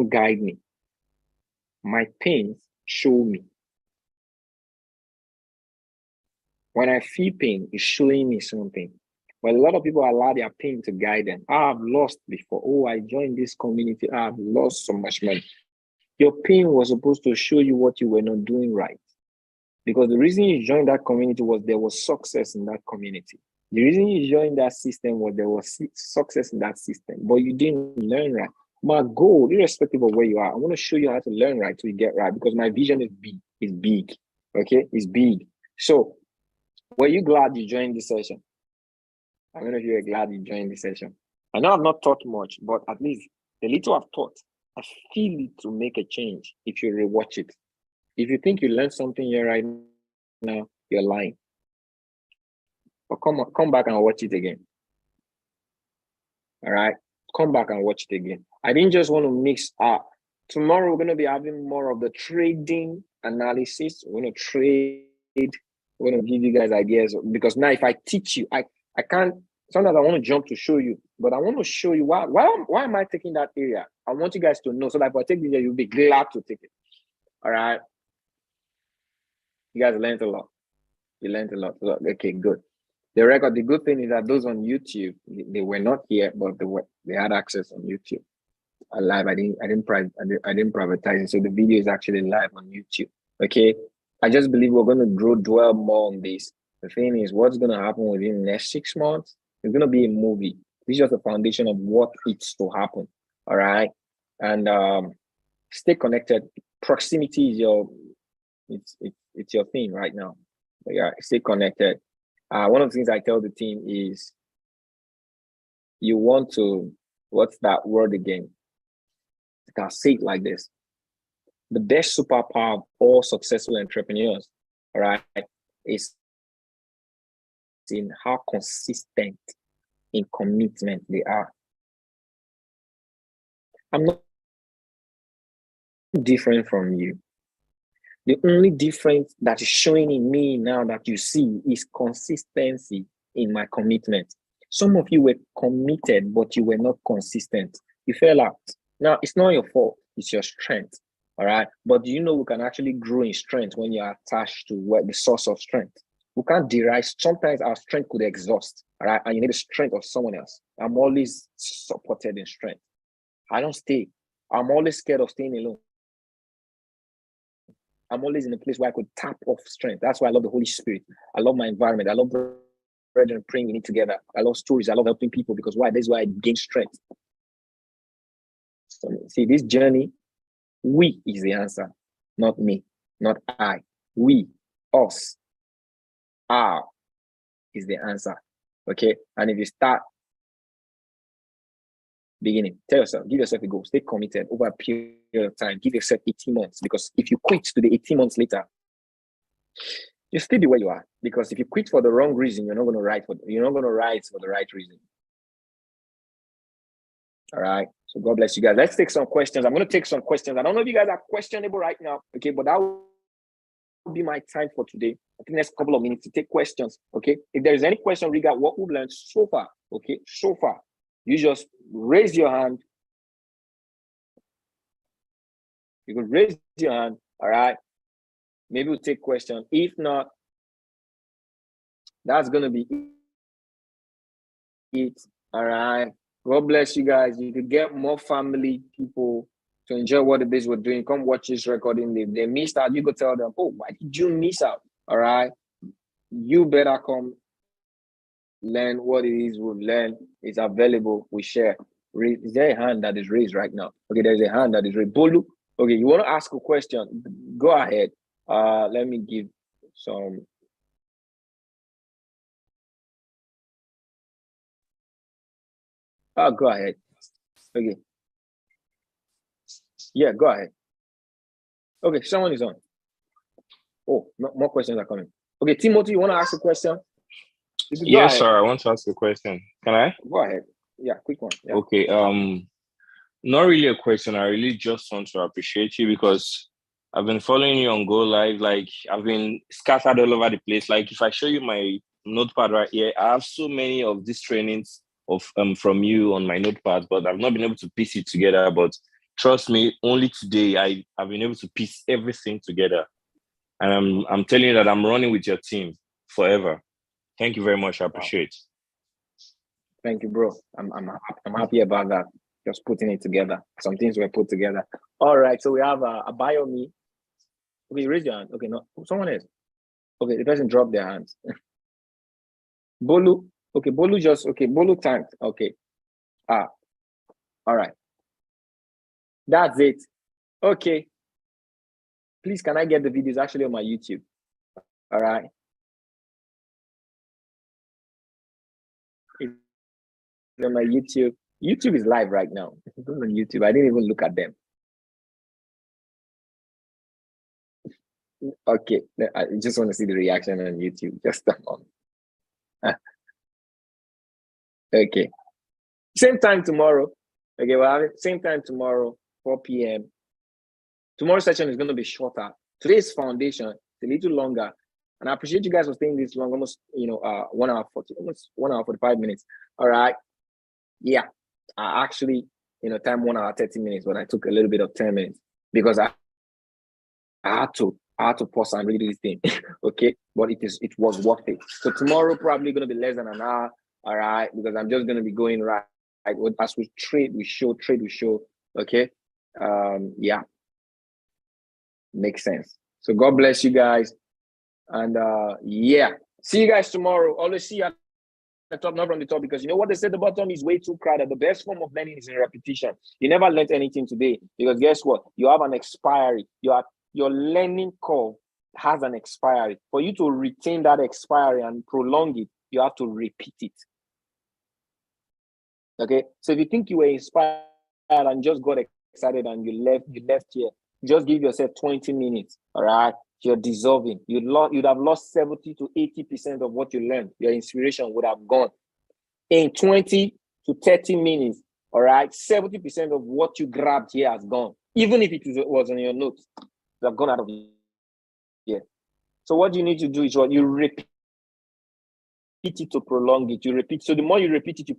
guide me. My pains show me. When I feel pain, it's showing me something. But a lot of people allow their pain to guide them. I've lost before. Oh, I joined this community. I've lost so much money. Your pain was supposed to show you what you were not doing right. Because the reason you joined that community was there was success in that community. The reason you joined that system was there was success in that system, but you didn't learn right. My goal, irrespective of where you are, I want to show you how to learn right so you get right, because my vision is big. It's big. Okay? It's big. So, were you glad you joined this session? I don't know if you were glad you joined this session. I know I've not taught much, but at least the little I've taught, I feel it to make a change if you rewatch it. If you think you learned something here right now, you're lying. But come back and watch it again. All right? Come back and watch it again. I didn't just want to mix up. Tomorrow, we're going to be having more of the trading analysis. We're going to trade. We're going to give you guys ideas. Because now, if I teach you, I can't. Sometimes I want to jump to show you, but I want to show you why am I taking that area? I want you guys to know so that if I take this, you'll be glad to take it. All right? You guys learned a lot. You learned a lot. Okay, good. The good thing is that those on YouTube, they were not here, but they had access on YouTube. Live. I didn't privatize it. So the video is actually live on YouTube. Okay. I just believe we're going to dwell more on this. The thing is, what's going to happen within the next 6 months? It's going to be a movie. This is just the foundation of what is to happen. All right. And stay connected. Proximity is it's your thing right now. But yeah, stay connected. One of the things I tell the team is you want to, what's that word again? I'll say it like this. The best superpower of all successful entrepreneurs, all right, is in how consistent in commitment they are. I'm not different from you. The only difference that is showing in me now that you see is consistency in my commitment. Some of you were committed, but you were not consistent. You fell out. Now, it's not your fault. It's your strength. All right. But do you know we can actually grow in strength when you're attached to what the source of strength? We can't derive. Sometimes our strength could exhaust. All right. And you need the strength of someone else. I'm always supported in strength. I don't stay. I'm always scared of staying alone. I'm always in a place where I could tap off strength. That's why I love the Holy Spirit. I love my environment. I love brethren praying with me together. I love stories. I love helping people because why? That's why I gain strength. So, see, this journey, we is the answer, not me, not I. We, us, our is the answer. Okay. And if you start beginning. Tell yourself, give yourself a goal. Stay committed over a period of time. Give yourself 18 months, because if you quit to the 18 months later, you still be where you are. Because if you quit for the wrong reason, you're not going to rise for the right reason. All right. So God bless you guys. Let's take some questions. I'm going to take some questions. I don't know if you guys are questionable right now. Okay, but that will be my time for today. I think next couple of minutes to take questions. Okay. If there is any question regarding what we've learned so far, okay, so far, you just raise your hand. You could raise your hand. All right. Maybe we'll take questions. If not, that's going to be it. All right. God bless you guys. You could get more family people to enjoy what it is we're doing. Come watch this recording. If they missed out, you go tell them, oh, why did you miss out? All right. You better come learn what it is we've learned. It's available. We share. Is there a hand that is raised right now? Okay, there's a hand that is raised. Bolu, okay, you want to ask a question? Go ahead. Let me give some. Go ahead. Okay. Yeah, go ahead. Okay, someone is on. Oh, more questions are coming. Okay, Timothy, you want to ask a question? Yes, sir. I want to ask a question. Can I? Go ahead. Yeah, quick one. Yeah. Okay. Not really a question. I really just want to appreciate you because I've been following you on Go Live. Like I've been scattered all over the place. Like if I show you my notepad right here, I have so many of these trainings of from you on my notepad, but I've not been able to piece it together. But trust me, only today I've been able to piece everything together. And I'm telling you that I'm running with your team forever. Thank you very much. I appreciate it. Thank you, bro. I'm happy about that. Just putting it together. Some things were put together. All right. So we have a Biomi. Okay, raise your hand. Okay, no, someone else. Okay, the person dropped their hands. Bolu. Okay, Bolu tanked. Okay. All right. That's it. Okay. Please, can I get the videos actually on my YouTube? All right. It's on my YouTube. YouTube is live right now. It's on YouTube. I didn't even look at them. Okay. I just want to see the reaction on YouTube. Just a moment. Okay. Same time tomorrow. Okay, we'll have it. Same time tomorrow, 4 p.m. Tomorrow's session is going to be shorter. Today's foundation is a little longer. And I appreciate you guys for staying this long, almost 1 hour 40, almost 1 hour 45 minutes. All right. Yeah. I actually, time 1 hour 30 minutes, but I took a little bit of 10 minutes because I had to pause and read this thing. Okay. But it was worth it. So tomorrow probably going to be less than an hour. All right. Because I'm just going to be going right. As we trade, we show. Okay. Yeah. Makes sense. So God bless you guys. And yeah. See you guys tomorrow. Always see you at the top, not from the top, because you know what they said, the bottom is way too crowded. The best form of learning is in repetition. You never learned anything today because guess what? You have an expiry. Your learning curve has an expiry. For you to retain that expiry and prolong it, you have to repeat it. Okay. So if you think you were inspired and just got excited and you left here, just give yourself 20 minutes. All right. You're dissolving. You'd have lost 70 to 80% of what you learned. Your inspiration would have gone. In 20 to 30 minutes, all right, 70% of what you grabbed here has gone. Even if it was on your notes, they have gone out of here. So what you need to do is what you repeat it to prolong it. You repeat. So the more you repeat it, you